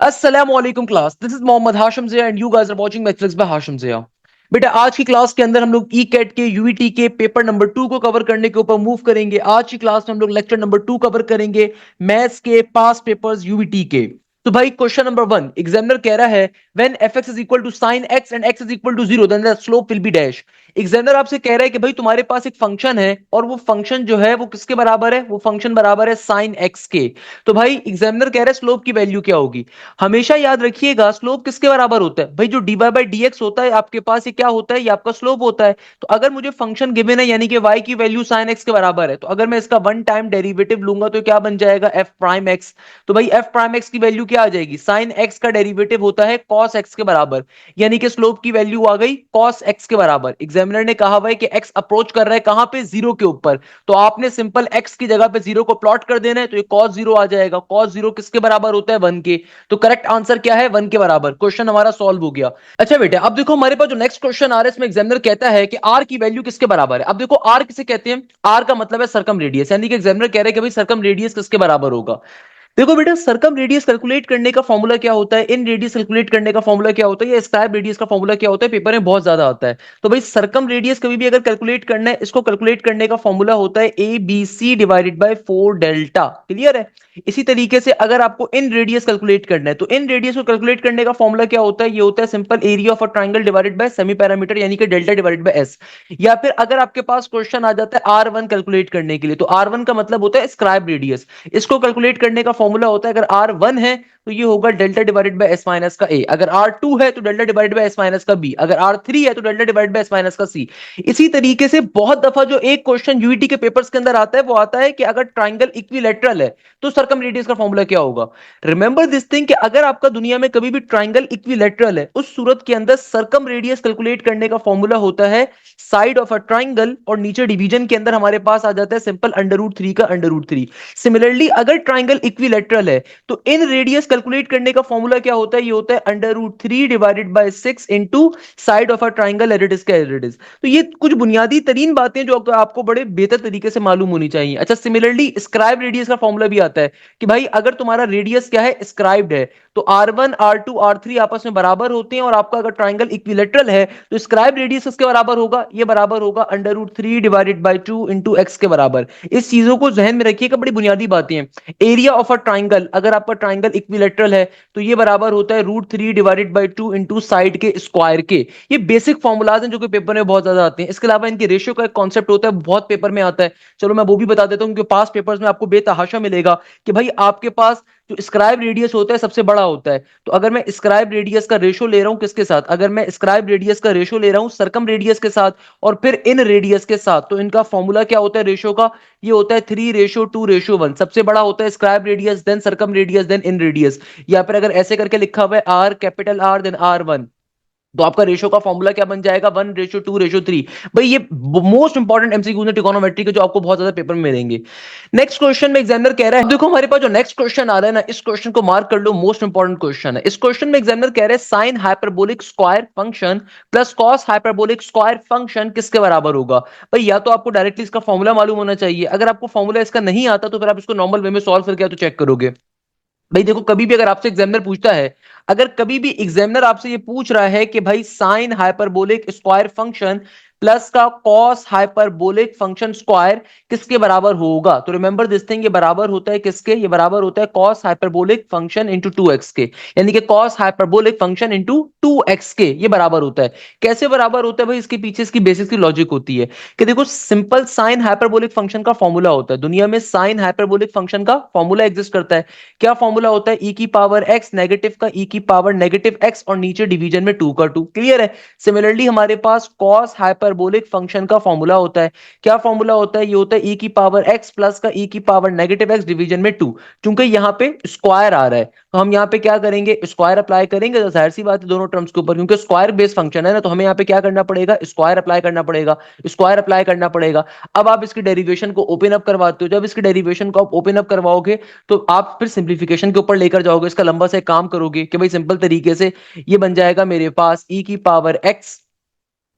अस्सलामुअलैकुम class, this is Mohammad Hashim Zia and you guys are watching mathematics by Hashim Zia. बेटा आज की क्लास के अंदर हम लोग ई कैट के यूईटी के पेपर नंबर 2 को कवर करने के ऊपर मूव करेंगे। आज की क्लास में हम लोग लेक्चर नंबर 2 कवर करेंगे, मैथ्स के पास पेपर्स यूईटी के। तो भाई क्वेश्चन नंबर 1 एग्जामिनर कह रहा है when fx is equal to sin x and x is equal to 0 then the slope will be dash. Examiner आपसे कह रहा है कि भाई तुम्हारे पास एक फंक्शन है और वो फंक्शन जो है वो किसके बराबर है, वो फंक्शन बराबर है sin x के। तो भाई एग्जामिनर कह रहा है स्लोप की वैल्यू क्या होगी। हमेशा याद रखिएगा स्लोप किसके बराबर होता है भाई, जो dy बाई डी एक्स होता है आपके पास, ये क्या होता है, ये आपका स्लोप होता है। तो अगर मुझे फंक्शन गिवन है यानी कि y की वैल्यू sin x के बराबर है, तो अगर मैं इसका वन टाइम डेरिवेटिव लूंगा तो क्या बन जाएगा, f प्राइम x। तो भाई f प्राइम x की वैल्यू क्या आ जाएगी, sin x का डेरिवेटिव होता है cos x के बराबर, यानी कि स्लोप की वैल्यू आ गई cos x के बराबर। एग्जामिनर ने कहा भाई कि x अप्रोच कर रहा है कहां पे, जीरो के ऊपर, तो आपने सिंपल x की जगह पे जीरो को प्लॉट कर देना है, तो ये cos जीरो आ जाएगा। cos जीरो किसके बराबर होता है, 1 के। तो करेक्ट आंसर क्या है, 1 के बराबर। क्वेश्चन हमारा सॉल्व हो गया। अच्छा बेटा अब देखो हमारे पास जो नेक्स्ट क्वेश्चन आ रहा है, इसमें एग्जामिनर कहता है कि r की वैल्यू किसके बराबर है। अब देखो r किसे कहते हैं, r का मतलब है सर्कम रेडियस, यानी कि एग्जामिनर कह रहे हैं कि भाई सर्कम रेडियस किसके बराबर होगा। देखो बेटा सर्कम रेडियस कैलकुलेट करने का फॉर्मूला क्या होता है, इन रेडियस कैलकुलेट करने का फॉर्मूला क्या होता है, या स्क्वायर रेडियस का फॉर्मूला क्या होता है, पेपर में बहुत ज्यादा आता है। तो भाई सर्कम रेडियस कभी भी अगर कैलकुलेट करना है, इसको कैलकुलेट करने का फॉर्मूला होता है A B C divided by 4 delta. Clear है। इसी तरीके से अगर आपको इन रेडियस कैलकुलेट करना है, तो इन रेडियस को कैलकुलेट करने का फॉर्मूला क्या होता है, ये होता है simple area of a triangle divided by semi parameter यानी कि डेल्टा डिवाइडेड बाय एस। या फिर अगर आपके पास क्वेश्चन आ जाता है आर वन कैलकुलेट करने के लिए, तो आर वन का मतलब होता है स्क्राइब रेडियस। इसको कैलकुलेट करने का फॉर्मूला होता है, अगर आर वन है तो ये होगा delta divided by S minus का ए, अगर आर टू है तो delta divided by S minus का बी, अगर आर थ्री है तो delta divided by S minus का सी। इसी तरीके से बहुत दफा जो एक क्वेश्चन यूईटी के पेपर्स के अंदर आता है वो आता है कि अगर ट्राइंगल इक्विलेटरल है तो सर्कम रेडियस का फॉर्मूला क्या होगा। रिमेंबर दिस थिंग कि अगर आपका दुनिया में कभी भी ट्राइंगल इक्विलेटरल है, उस सूरत के अंदर सर्कम रेडियस कैलकुलेट करने का फॉर्मूला होता है साइड ऑफ अ ट्राइंगल, और नीचे डिवीजन के अंदर हमारे पास आ जाता है सिंपल अंडर रूट थ्री का अंडर रूट थ्री। सिमिलरली अगर ट्राइंगल इक्विलेटरल है तो इन रेडियस कैलकुलेट करने का फॉर्मूला क्या होता है, ये होता है under root three divided by six into side of a triangle एरिडिस का एरिडिस। तो ये कुछ बुनियादी तरीन बातें जो आपको बड़े बेहतर तरीके से मालूम होनी चाहिए। अच्छा सिमिलरली स्क्राइब रेडियस का फॉर्मूला भी आता है कि भाई अगर तुम्हारा रेडियस क्या है, स्क्राइब्ड है, तो R one R two R three आपस में बराबर होते हैं, और आपका अगर ट्राइंगल इक्विलेटरल है तो स्क्राइब रेडियस किसके बराबर होगा, ये बराबर होगा under root three divided by two into X के बराबर। इस चीजों को जहन में रखिएगा, बड़ी बुनियादी बातें हैं। एरिया ऑफ अ ट्राइंगल, अगर आपका ट्राइंगल इक्विलेटरल है तो ये बराबर होता है root three divided by two into side के स्क्वायर के। ये बेसिक फॉर्मुलाज हैं जो कि पेपर में बहुत ज्यादा आते हैं। इसके अलावा इनके रेशियो का एक कॉन्सेप्ट होता है, बहुत पेपर में आता है। चलो मैं वो भी बता देता हूँ, क्योंकि पास पेपर्स में आपको बेतहाशा मिलेगा कि भाई आपके पास जो स्क्राइब रेडियस होता है सबसे बड़ा होता है। तो अगर मैं स्क्राइब रेडियस का रेशियो ले रहा हूं किसके साथ, अगर मैं स्क्राइब रेडियस का रेशियो ले रहा हूं सर्कम रेडियस के साथ और फिर इन रेडियस के साथ, तो इनका फॉर्मूला क्या होता है रेशियो का, ये होता है three ratio two ratio one. सबसे बड़ा होता है scribe radius, then circum radius, then in radius. या फिर अगर ऐसे करके लिखा हुआ है R capital R then R one, तो आपका रेशियो का फॉर्मूला क्या बन जाएगा, one ratio two ratio three. भाई ये मोस्ट इंपॉर्टेंट एमसीक्यू है ट्रिगोनोमेट्री के, जो आपको बहुत ज्यादा पेपर में मिलेंगे। नेक्स्ट क्वेश्चन में एग्जामिनर कह रहा है, देखो हमारे पास जो नेक्स्ट क्वेश्चन आ रहा है ना, इस क्वेश्चन को मार्क कर लो, मोस्ट इंपॉर्टेंट क्वेश्चन है। इस क्वेश्चन में एग्जामिनर कह रहे हैं sine hyperbolic square function plus cos hyperbolic square function किसके बराबर होगा। भाई या तो आपको डायरेक्टली इसका फॉर्मूला मालूम होना चाहिए, अगर आपको फॉर्मूला इसका नहीं आता तो फिर आप इसको नॉर्मल वे में सॉल्व करके तो चेक करोगे। भाई देखो कभी भी अगर आपसे एग्जामिनर पूछता है, अगर कभी भी एग्जामिनर आपसे ये पूछ रहा है कि भाई sine hyperbolic square function plus का कॉस हाइपरबोलिक फंक्शन स्क्वायर किसके बराबर होगा, तो रिमेंबर दिस थिंग, ये बराबर होता है किसके, ये बराबर होता है cos hyperbolic function into two x के, यानी कि cos hyperbolic function into two x के, ये बराबर होता है। कैसे बराबर होता है भाई, इसके पीछे इसकी बेसिक की लॉजिक होती है कि देखो सिंपल साइन हाइपरबोलिक फंक्शन का फॉर्मूला होता है, दुनिया में साइन हाइपरबोलिक फंक्शन का फॉर्मूला एग्जिस्ट करता है। क्या फॉर्मूला होता है, ई की पावर एक्स नेगेटिव का ई की पावर नेगेटिव एक्स और नीचे डिवीजन में टू का टू। क्लियर है। सिमिलरली हमारे पास कॉस हाइपरबोलिक फंक्शन का फॉर्मूला होता है। क्या फॉर्मूला होता है, ये होता है ई की पावर एक्स प्लस का ई की पावर नेगेटिव एक्स डिवीजन में टू। चूंकि यहाँ पे स्क्वायर आ रहा है तो हम यहाँ पे क्या करेंगे, स्क्वायर अप्लाई करेंगे, तो जाहिर सी बात है दोनों टर्म्स के ऊपर, क्योंकि स्क्वायर बेस फंक्शन है ना, तो हमें यहाँ पे क्या करना पड़ेगा, स्क्वायर अप्लाई करना पड़ेगा, स्क्वायर अप्लाई करना पड़ेगा। अब आप इसकी डेरिवेशन को ओपन अप करवाते हो, जब इसकी डेरिवेशन को आप ओपन अप करवाओगे तो आप फिर सिंप्लीफिकेशन के ऊपर लेकर जाओगे, इसका लंबा सा एक काम करोगे कि भाई सिंपल तरीके से ये बन जाएगा मेरे पास ई की पावर एक्स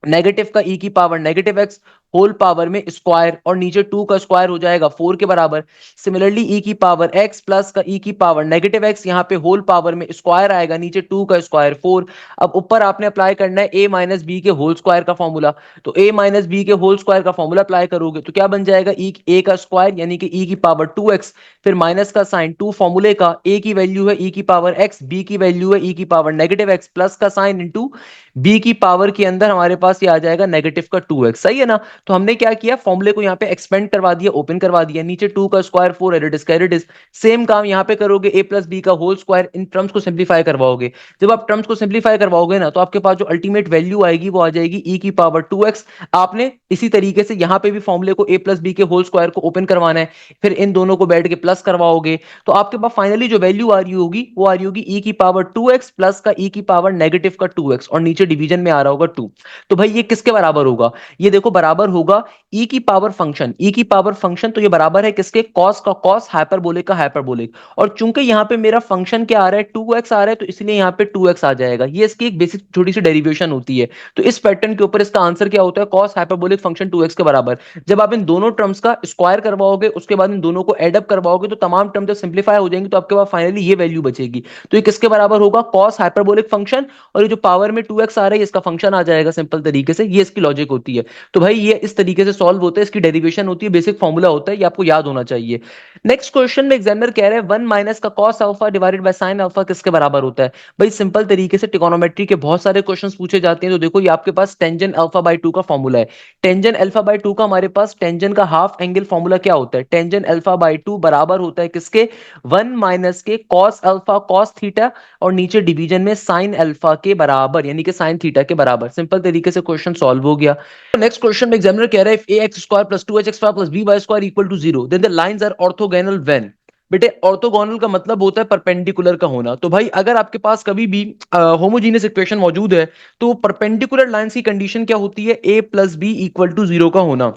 नेगेटिव का ई की power negative x whole power में स्क्वायर और नीचे 2 का स्क्वायर हो जाएगा 4 के बराबर। सिमिलरली ई की पावर x प्लस का ई की पावर नेगेटिव x, यहाँ पे होल पावर में स्क्वायर आएगा, नीचे 2 का स्क्वायर 4। अब ऊपर आपने अप्लाई करना है a माइनस बी के होल स्क्वायर का फॉर्मूला। तो a माइनस बी के होल स्क्वायर का फॉर्मूला अप्लाई करोगे तो क्या बन जाएगा, ई ए का स्क्वायर यानी कि ई की पावर 2x, फिर माइनस का साइन 2 फॉर्मूले का, a की वैल्यू है ई की पावर x, b की वैल्यू है ई की पावर नेगेटिव x, प्लस का साइन इंटू b की पावर के अंदर हमारे पास ये आ जाएगा नेगेटिव का 2x। सही है ना। तो हमने क्या किया, फॉर्मूले को यहाँ पे एक्सपेंड करवा दिया, ओपन करवा दिया, नीचे 2 का स्क्वायर 4 एडिड। सेम काम यहाँ पे करोगे, a प्लस बी का होल स्क्वायर, इन टर्म्स को सिंप्लीफाई करवाओगे। जब आप टर्म्स को सिंप्लीफाई करवाओगे ना तो आपके पास जो अल्टीमेट वैल्यू आएगी वो आ जाएगी e की पावर 2x। आपने इसी तरीके से यहाँ पे भी फॉर्मूले को a प्लस बी के होल स्क्वायर को ओपन करवाना है, फिर इन दोनों को बैठ के प्लस करवाओगे तो आपके पास फाइनली जो वैल्यू आ रही होगी वो आ रही होगी e की पावर 2x प्लस का e की पावर नेगेटिव का 2x, और नीचे डिवीजन में आ रहा होगा 2। तो भाई ये किसके बराबर होगा, ये देखो बराबर होगा e की पावर फंक्शन, e की पावर फंक्शन तो ये बराबर है किसके, cos का cos, हाइपरबोलिक का हाइपरबोलिक। और चूंकि यहाँ पे मेरा फंक्शन क्या आ रहा है 2x आ रहा है तो इसलिए यहाँ पे 2x आ जाएगा। ये इसकी एक बेसिक छोटी सी डेरिवेशन होती है। तो इस पैटर्न के ऊपर इसका आंसर क्या होता है, cos हाइपरबोलिक फंक्शन 2x के बराबर। जब आप इन दोनों टर्म्स का स्क्वायर करवाओगे उसके बाद इन दोनों को एडअप करवाओगे तो तमाम टर्म जब सिंप्लीफाई हो जाएंगे तो आपके पास फाइनली ये वैल्यू बचेगी। तो ये किसके बराबर होगा, cos हाइपरबोलिक फंक्शन, और ये जो पावर में 2x आ रहा है इसका फंक्शन आ जाएगा सिंपल तरीके से। ये इसकी लॉजिक होती है। तो भाई ये इस तरीके से सॉल्व होता है, इसकी डेरिवेशन होती है, बेसिक फॉर्मूला होता है, ये आपको याद होना चाहिए। नेक्स्ट क्वेश्चन में एग्जामिनर कह रहे हैं 1 माइनस का cos alpha divided by sin alpha किसके बराबर होता है। भाई सिंपल तरीके से ट्रिगोनोमेट्री के बहुत सारे क्वेश्चंस पूछे जाते हैं। तो देखो ये आपके पास टेंजेंट अल्फा बाय 2 का फॉर्मूला है। टेंजेंट अल्फा बाय 2 का हमारे पास टेंजेंट का हाफ एंगल फॉर्मूला क्या होता है, टेंजेंट अल्फा बाय 2 बराबर होता है किसके, 1 माइनस के cos अल्फा cos थीटा, और नीचे डिवीजन में sin अल्फा के बराबर यानी कि sin थीटा के बराबर। सिंपल तरीके से क्वेश्चन सॉल्व हो गया। नेक्स्ट क्वेश्चन में एग्जामिनर कह रहा है if ax square plus 2h square plus by square equal to 0 then the lines are orthogonal when. बेटे ऑर्थोगोनल का मतलब होता है परपेंडिकुलर का होना। तो भाई अगर आपके पास कभी भी होमोजीनियस इक्वेशन मौजूद है तो परपेंडिकुलर लाइंस की कंडीशन क्या होती है, a plus b equal to 0 का होना।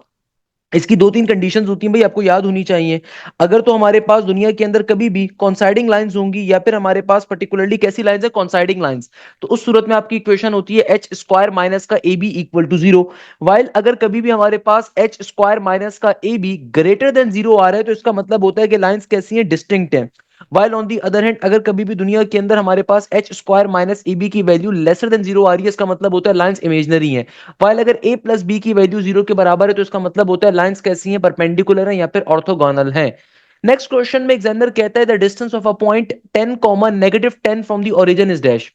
इसकी दो तीन कंडीशंस होती हैं भाई, आपको याद होनी चाहिए। अगर तो हमारे पास दुनिया के अंदर कभी भी कॉन्साइडिंग लाइंस होंगी या फिर हमारे पास पर्टिकुलरली कैसी लाइंस है, कॉन्साइडिंग लाइंस, तो उस सूरत में आपकी इक्वेशन होती है एच स्क्वायर माइनस का a b equal to 0। While अगर कभी भी हमारे पास एच स्क्वायर माइनस का ए बी ग्रेटर देन 0 आ रहा है तो इसका मतलब होता है कि लाइंस कैसी हैं, डिस्टिंक्ट है। While on the other hand अगर कभी भी दुनिया के अंदर हमारे पास H square minus A B की वैल्यू लेसर देन 0 आ रही है, इसका मतलब होता है लाइंस इमेजनरी है। वाइल अगर a प्लस बी की वैल्यू 0 के बराबर है तो इसका मतलब होता है लाइंस कैसी हैं, परपेंडिकुलर है या फिर ऑर्थोगोनल है। नेक्स्ट क्वेश्चन में एग्जामिनर कहता है the distance of a point 10 negative 10 from the origin is dash.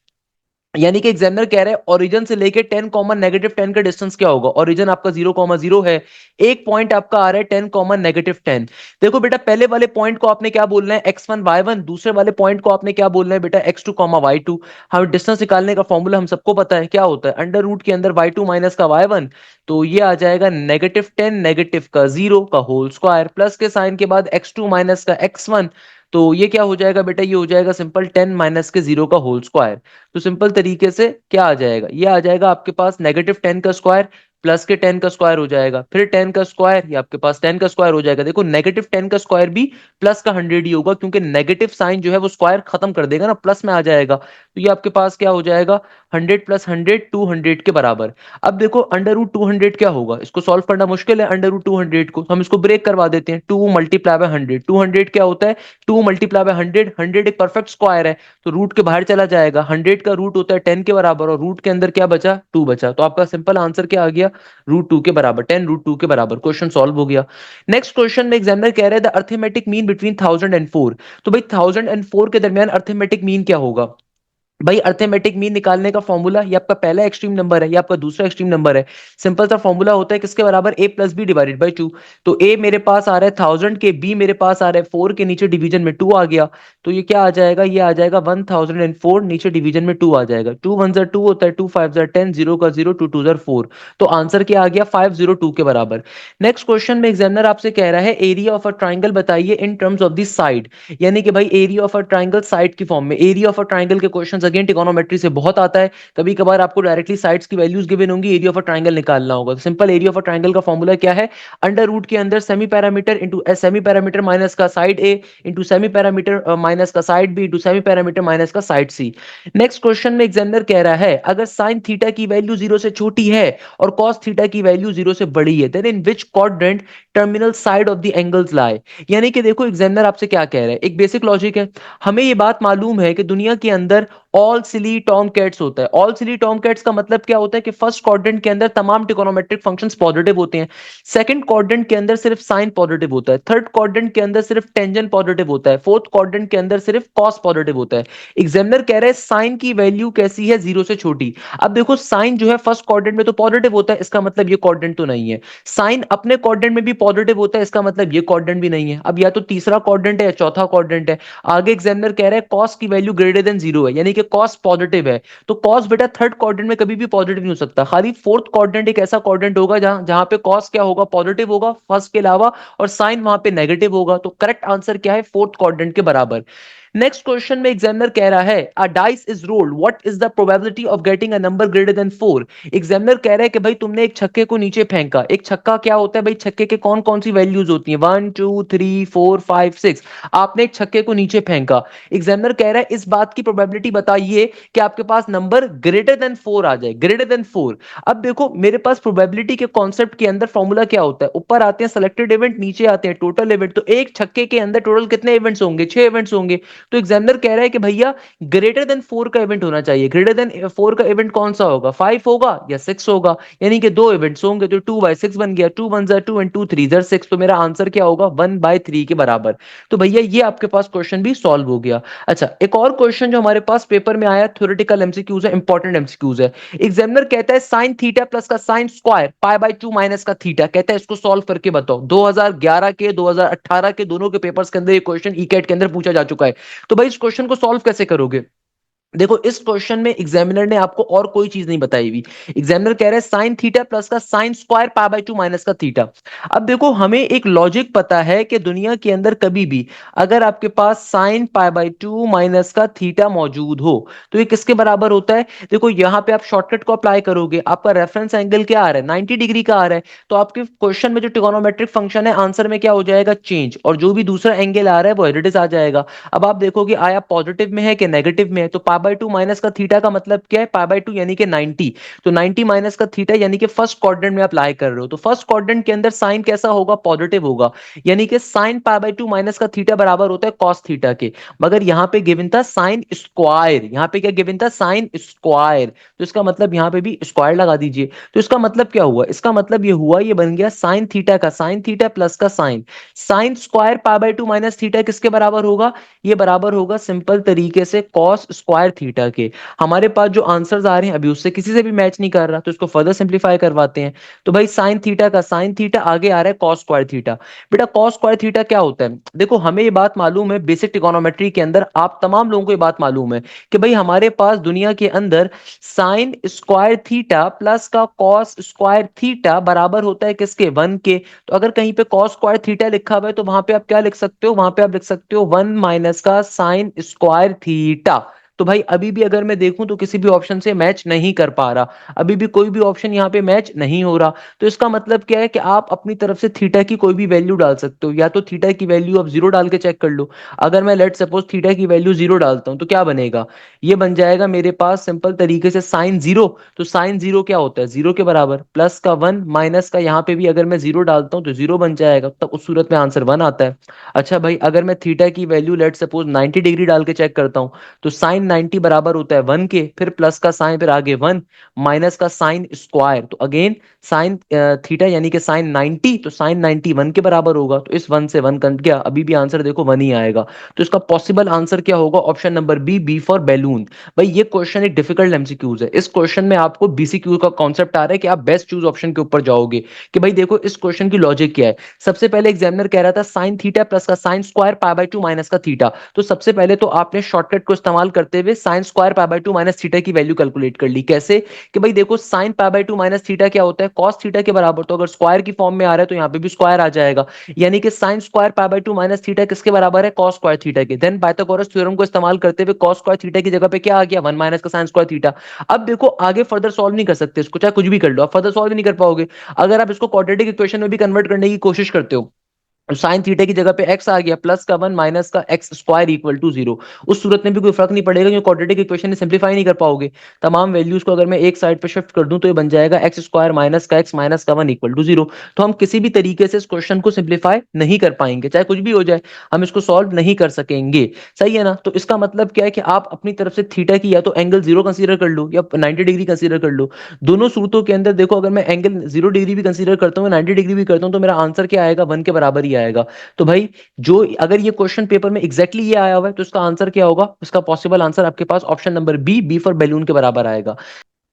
यानी कि एग्जामिनर कह रहा है ओरिजिन से लेके 10 नेगेटिव 10 का डिस्टेंस क्या होगा। ओरिजिन आपका 0 है, एक पॉइंट आपका आ रहा है 10 नेगेटिव 10। देखो बेटा पहले वाले पॉइंट को आपने क्या बोलना है x1 y1, दूसरे वाले पॉइंट को आपने क्या बोलना है बेटा x2 y2। हम डिस्टेंस निकालने का फॉर्मूला हम सबको पता है क्या होता है, अंडर रूट के अंदर y2 माइनस का y1, तो ये आ जाएगा नेगेटिव 10 नेगेटिव का 0 का होल स्क्वायर, प्लस के साइन के बाद x2 माइनस का x1, तो ये क्या हो जाएगा बेटा, ये हो जाएगा सिंपल 10 माइनस के 0 का होल स्क्वायर। तो सिंपल तरीके से क्या आ जाएगा, ये आ जाएगा आपके पास नेगेटिव 10 का स्क्वायर प्लस के 10 का स्क्वायर हो जाएगा, फिर 10 का स्क्वायर, ये आपके पास 10 का स्क्वायर हो जाएगा। देखो नेगेटिव 10 का स्क्वायर भी प्लस का 100 ही होगा क्योंकि नेगेटिव साइन जो है वो स्क्वायर खत्म कर देगा ना, प्लस में आ जाएगा। तो ये आपके पास क्या हो जाएगा, 100 प्लस 100 200 के बराबर। अब देखो अंडर रूट 200 क्या होगा, इसको सॉल्व करना मुश्किल है। अंडर रूट 200 को हम इसको ब्रेक करवा देते हैं, 2 मल्टीप्लाई बाय 100, 200 क्या होता है 2 मल्टीप्लाई बाय 100, 100 एक परफेक्ट स्क्वायर है तो रूट के बाहर चला जाएगा, 100 का रूट होता है 10 के बराबर और रूट के अंदर क्या बचा 2 बचा। तो आपका सिंपल आंसर क्या आ गया, √2 के बराबर, 10 √2 के बराबर। क्वेश्चन सॉल्व हो गया। नेक्स्ट क्वेश्चन में एग्जामिनर कह रहे हैं the arithmetic mean between 1000 and 4। तो भाई 1000 एंड 4 के दरमियान अर्थमेटिक मीन क्या होगा। भाई अर्थमेटिक मीन निकालने का फॉर्मूला, ये आपका पहला एक्सट्रीम नंबर है, ये आपका दूसरा एक्सट्रीम नंबर है। सिंपल सा फॉर्मूला होता है किसके बराबर, a plus b divided by 2। तो a मेरे पास आ रहा है 1000 के, b मेरे पास आ रहा है 4 के, नीचे डिवीजन में 2 आ गया। तो ये क्या आ जाएगा, ये आ जाएगा 1004, नीचे डिवीजन में 2 आ जाएगा। 2 1 2 होता है, 2 5 10, 0 का 0, 2 2 4। तो आंसर क्या आ गया 502 के बराबर। नेक्स्ट क्वेश्चन में एग्जामिनर आपसे कह रहा है एरिया ऑफ अ ट्राइंगल बताइए in terms of the side. यानी कि भाई area of a triangle side की फॉर्म में। एरिया ऑफ अ ट्राइंगल के क्वेश्चंस अगेन ट्रिगोनोमेट्री से बहुत आता है। कभी कभार आपको डायरेक्टली साइड्स की वैल्यूज गिवन होंगी, एरिया ऑफ अ ट्राइंगल निकालना होगा। तो simple area of a triangle का फॉर्मूला क्या है, अंडर रूट के अंदर semi parameter into semi perimeter minus का साइड ए इंटू सेमी पैरामीटर माइनस का side B into semi perimeter minus का साइड सी। नेक्स्ट क्वेश्चन में एग्जामिनर कह रहा है अगर साइन थीटा की वैल्यू जीरो से छोटी है और कॉस थीटा की वैल्यू जीरो से बड़ी है, then in which quadrant terminal side of the angles lie. यानी कि देखो एग्जामिनर आपसे क्या कह रहा है, एक बेसिक लॉजिक है। हमें ये बात मालूम है कि दुनिया के अंदर ऑल सिली टॉम कैट्स होता है। ऑल सिली टॉम कैट्स का मतलब क्या होता है कि फर्स्ट क्वाड्रेंट के अंदर तमाम ट्रिगोनोमेट्रिक फंक्शंस पॉजिटिव होते हैं, सेकंड क्वाड्रेंट के अंदर सिर्फ साइन पॉजिटिव होता है, थर्ड क्वाड्रेंट के अंदर सिर्फ टेंजेंट पॉजिटिव होता है, फोर्थ क्वाड्रेंट के अंदर सिर्फ कॉस पॉजिटिव होता है। एग्जामिनर कह रहे हैं साइन की वैल्यू कैसी है, जीरो से छोटी। अब देखो साइन जो है फर्स्ट क्वाड्रेंट में तो पॉजिटिव होता है, इसका मतलब ये क्वाड्रेंट तो नहीं है। साइन अपने क्वाड्रेंट में भी पॉजिटिव होता है, इसका मतलब ये क्वाड्रेंट भी नहीं है। अब या तो तीसरा क्वाड्रेंट है या चौथा क्वाड्रेंट है। आगे एग्जामिनर कह रहे हैं कॉस की वैल्यू ग्रेटर देन जीरो है, यानी कि कॉस पॉजिटिव है। तो कॉस बेटा थर्ड क्वाड्रेंट में कभी भी पॉजिटिव नहीं हो सकता, खाली फोर्थ क्वाड्रेंट एक ऐसा क्वाड्रेंट होगा जहां जहां पे कॉस क्या होगा, पॉजिटिव होगा फर्स्ट के अलावा, और साइन वहां पे नेगेटिव होगा। तो करेक्ट आंसर क्या है, फोर्थ क्वाड्रेंट के बराबर। नेक्स्ट क्वेश्चन में एग्जामिनर कह रहा है अ dice is rolled, what is the probability of getting a number greater than 4। Examiner कह रहा है कि भाई तुमने एक छक्के को नीचे फेंका। एक छक्का क्या होता है भाई, छक्के के कौन कौन सी वैल्यूज होती हैं, 1 2 3 4 5 6। आपने एक छक्के को नीचे फेंका। एग्जामिनर कह रहा है इस बात की प्रोबेबिलिटी बताइए कि आपके पास नंबर ग्रेटर देन 4 आ जाए, ग्रेटर देन 4। अब देखो मेरे पास प्रोबेबिलिटी के कॉन्सेप्ट के अंदर फॉर्मूला क्या होता है, ऊपर आते हैं सेलेक्टेड इवेंट, नीचे आते हैं टोटल इवेंट। तो एक छक्के के अंदर टोटल कितने इवेंट्स होंगे, 6 इवेंट्स होंगे। तो एग्जामिनर कह रहा है कि भैया ग्रेटर देन 4 का इवेंट होना चाहिए। ग्रेटर देन 4 का इवेंट कौन सा होगा, 5 होगा या 6 होगा, यानी कि दो इवेंट्स होंगे। तो 2/6 बन गया, 2 1 2 एंड 2 3 6। तो मेरा आंसर क्या होगा, 1/3 के बराबर। तो भैया ये आपके पास क्वेश्चन भी सॉल्व हो गया। अच्छा एक और क्वेश्चन जो हमारे पास पेपर में आया, थ्योरेटिकल एमसीक्यूज है, इंपॉर्टेंट एमसीक्यूज है। एग्जामिनर कहता है साइन थीटा प्लस का साइन स्क्वायर पाई/2 माइनस का थीटा, कहता है इसको सॉल्व करके बताओ। 2011 के 2018 के दोनों के पेपर्स के अंदर ये क्वेश्चन ईकेट के अंदर पूछा जा चुका है। तो भाई इस क्वेश्चन को सॉल्व कैसे करोगे। देखो इस क्वेश्चन में एग्जामिनर ने आपको और कोई चीज नहीं बताई हुई। एग्जामिनर कह रहे हैं साइन थीटा प्लस का साइन स्क्वायर पाई/2 माइनस का थीटा। अब देखो हमें एक लॉजिक पता है कि दुनिया के अंदर कभी भी अगर आपके पास साइन पाई/2 माइनस का थीटा मौजूद हो तो ये किसके बराबर होता है। देखो यहां पे आप शॉर्टकट को अप्लाई करोगे, आपका रेफरेंस एंगल क्या आ रहा है, 90 डिग्री का आ रहा है। तो आपके क्वेश्चन में जो ट्रिगोनोमेट्रिक फंक्शन है आंसर में क्या हो जाएगा, चेंज, और जो भी दूसरा एंगल आ रहा है वो एडिटिव आ जाएगा। अब आप देखोगे आया पॉजिटिव में है कि नेगेटिव में है। तो पाई/2 माइनस का थीटा का मतलब क्या है, पाई/2 यानी कि 90। तो 90 माइनस का थीटा यानी कि फर्स्ट क्वाड्रेंट में अप्लाई कर रहे हो, तो फर्स्ट क्वाड्रेंट के अंदर साइन कैसा होगा, पॉजिटिव होगा, यानी कि साइन पाई/2 माइनस का थीटा बराबर होता है कॉस थीटा के। मगर यहां पे गिवन था साइन स्क्वायर, यहां पे क्या गिवन था, साइन स्क्वायर। तो इसका मतलब यहां पे भी स्क्वायर लगा दीजिए। तो इसका मतलब क्या हुआ, इसका मतलब ये हुआ, ये बन गया साइन थीटा का साइन थीटा प्लस का साइन, साइन स्क्वायर पाई/2 माइनस थीटा किसके बराबर होगा, ये बराबर होगा सिंपल तरीके से कॉस स्क्वायर थीटा के। हमारे पास जो आंसर्स आ रहे हैं अभी उससे किसी से भी मैच नहीं कर रहा, तो इसको फर्दर सिंप्लीफाई करवाते हैं। तो भाई साइन थीटा का साइन थीटा, आगे आ रहा है कॉस स्क्वायर थीटा। बेटा कॉस स्क्वायर थीटा क्या होता है, देखो हमें ये बात मालूम है बेसिक ट्रिगोनोमेट्री के अंदर, आप तमाम लोगों को ये बात मालूम है कि भाई हमारे पास दुनिया के अंदर साइन स्क्वायर थीटा प्लस का कॉस स्क्वायर थीटा बराबर होता है किसके, 1 के। तो अगर कहीं पे कॉस स्क्वायर थीटा लिखा हुआ है तो वहां पे आप क्या लिख सकते हो, वहां पे आप लिख सकते हो 1 माइनस का साइन स्क्वायर थीटा। तो भाई अभी भी अगर मैं देखूं तो किसी भी ऑप्शन से मैच नहीं कर पा रहा, अभी भी कोई भी ऑप्शन यहाँ पे मैच नहीं हो रहा। तो इसका मतलब क्या है कि आप अपनी तरफ से थीटा की कोई भी वैल्यू डाल सकते हो, या तो थीटा की वैल्यू आप 0 डाल के चेक कर लो। अगर मैं लेट सपोज थीटा की वैल्यू 0 डालता हूं तो क्या बनेगा, ये बन जाएगा मेरे पास सिंपल तरीके से साइन 0। तो साइन 0 क्या होता है, 0 के बराबर, प्लस का 1 माइनस का, यहाँ पे भी अगर मैं 0 डालता हूं तो 0 बन जाएगा, तब उस सूरत में आंसर 1 आता है। अच्छा भाई अगर मैं थीटा की वैल्यू लेट सपोज 90 डिग्री डाल के चेक करता हूं तो साइन 90 बराबर होता है 1 के, फिर प्लस का साइन, फिर आगे 1 माइनस का साइन स्क्वायर। तो अगेन साइन थीटा यानी कि साइन 90, तो साइन 90 1 के बराबर होगा। तो इस 1 से 1 कट गया, अभी भी आंसर देखो 1 ही आएगा। तो इसका पॉसिबल आंसर क्या होगा, option number B, B for balloon. भाई ये क्वेश्चन एक डिफिकल्ट एमसीक्यूज है, इस क्वेश्चन में आपको बीसीक्यू का कॉन्सेप्ट आ रहा है कि आप बेस्ट चूज ऑप्शन के ऊपर जाओगे। कि भाई देखो इस क्वेश्चन की लॉजिक क्या है, सबसे पहले एग्जामिनर कह रहा था साइन थीटा प्लस का साइन स्क्वायर पाई/2 माइनस का थीटा। तो सबसे पहले तो आपने शॉर्टकट को इस्तेमाल करते करते हुए sine square pi by 2 minus theta की वैल्यू कैलकुलेट कर ली। कैसे कि भाई देखो sine pi by 2 minus theta क्या होता है, कॉस थीटा के बराबर। तो अगर स्क्वायर की फॉर्म में आ रहा है तो यहाँ पे भी स्क्वायर आ जाएगा, यानी कि sine square pi by 2 minus theta किसके बराबर है, कॉस स्क्वायर थीटा के। देन पाइथागोरस थ्योरम को इस्तेमाल करते हुए कॉस स्क्वायर थीटा की जगह पे क्या आ गया, 1 माइनस का साइन स्क्वायर थीटा। अब देखो आगे फर्दर सॉल्व नहीं कर सकते इसको, चाहे कुछ भी कर लो, आप फर्दर सॉल्व नहीं कर पाओगे। अगर आप इसको क्वाड्रेटिक इक्वेशन में भी कन्वर्ट करने की कोशिश करते हो, साइन थीटा की जगह पे एक्स आ गया, प्लस का 1 माइनस का एक्स स्क्वायर इक्वल टू 0। उस सूरत में भी कोई फर्क नहीं पड़ेगा, क्योंकि क्वाड्रेटिक इक्वेशन में सिंप्लीफाई नहीं कर पाओगे। तमाम वैल्यूज को अगर मैं एक साइड पे शिफ्ट कर दूं तो ये बन जाएगा एक्स स्क्वायर माइनस का एक्स माइनस का 1 इक्वल टू 0। तो हम किसी भी तरीके से इस क्वेश्चन को सिंप्लीफाई नहीं कर पाएंगे, चाहे कुछ भी हो जाए, हम इसको सॉल्व नहीं कर सकेंगे। सही है ना। तो इसका मतलब क्या है कि आप अपनी तरफ से थीटा की या तो एंगल 0 कंसीडर कर लो या 90 डिग्री कंसीडर कर लो। दोनों सूरतों के अंदर देखो, अगर मैं एंगल 0 डिग्री भी कंसीडर करता हूँ, 90 डिग्री भी करता हूँ, तो मेरा आंसर क्या आएगा, 1 के बराबर ही आएगा। तो भाई जो अगर ये क्वेश्चन पेपर में एग्जैक्टली ये आया हुआ है तो इसका आंसर क्या होगा, इसका पॉसिबल आंसर आपके पास option number B, B for balloon के बराबर आएगा।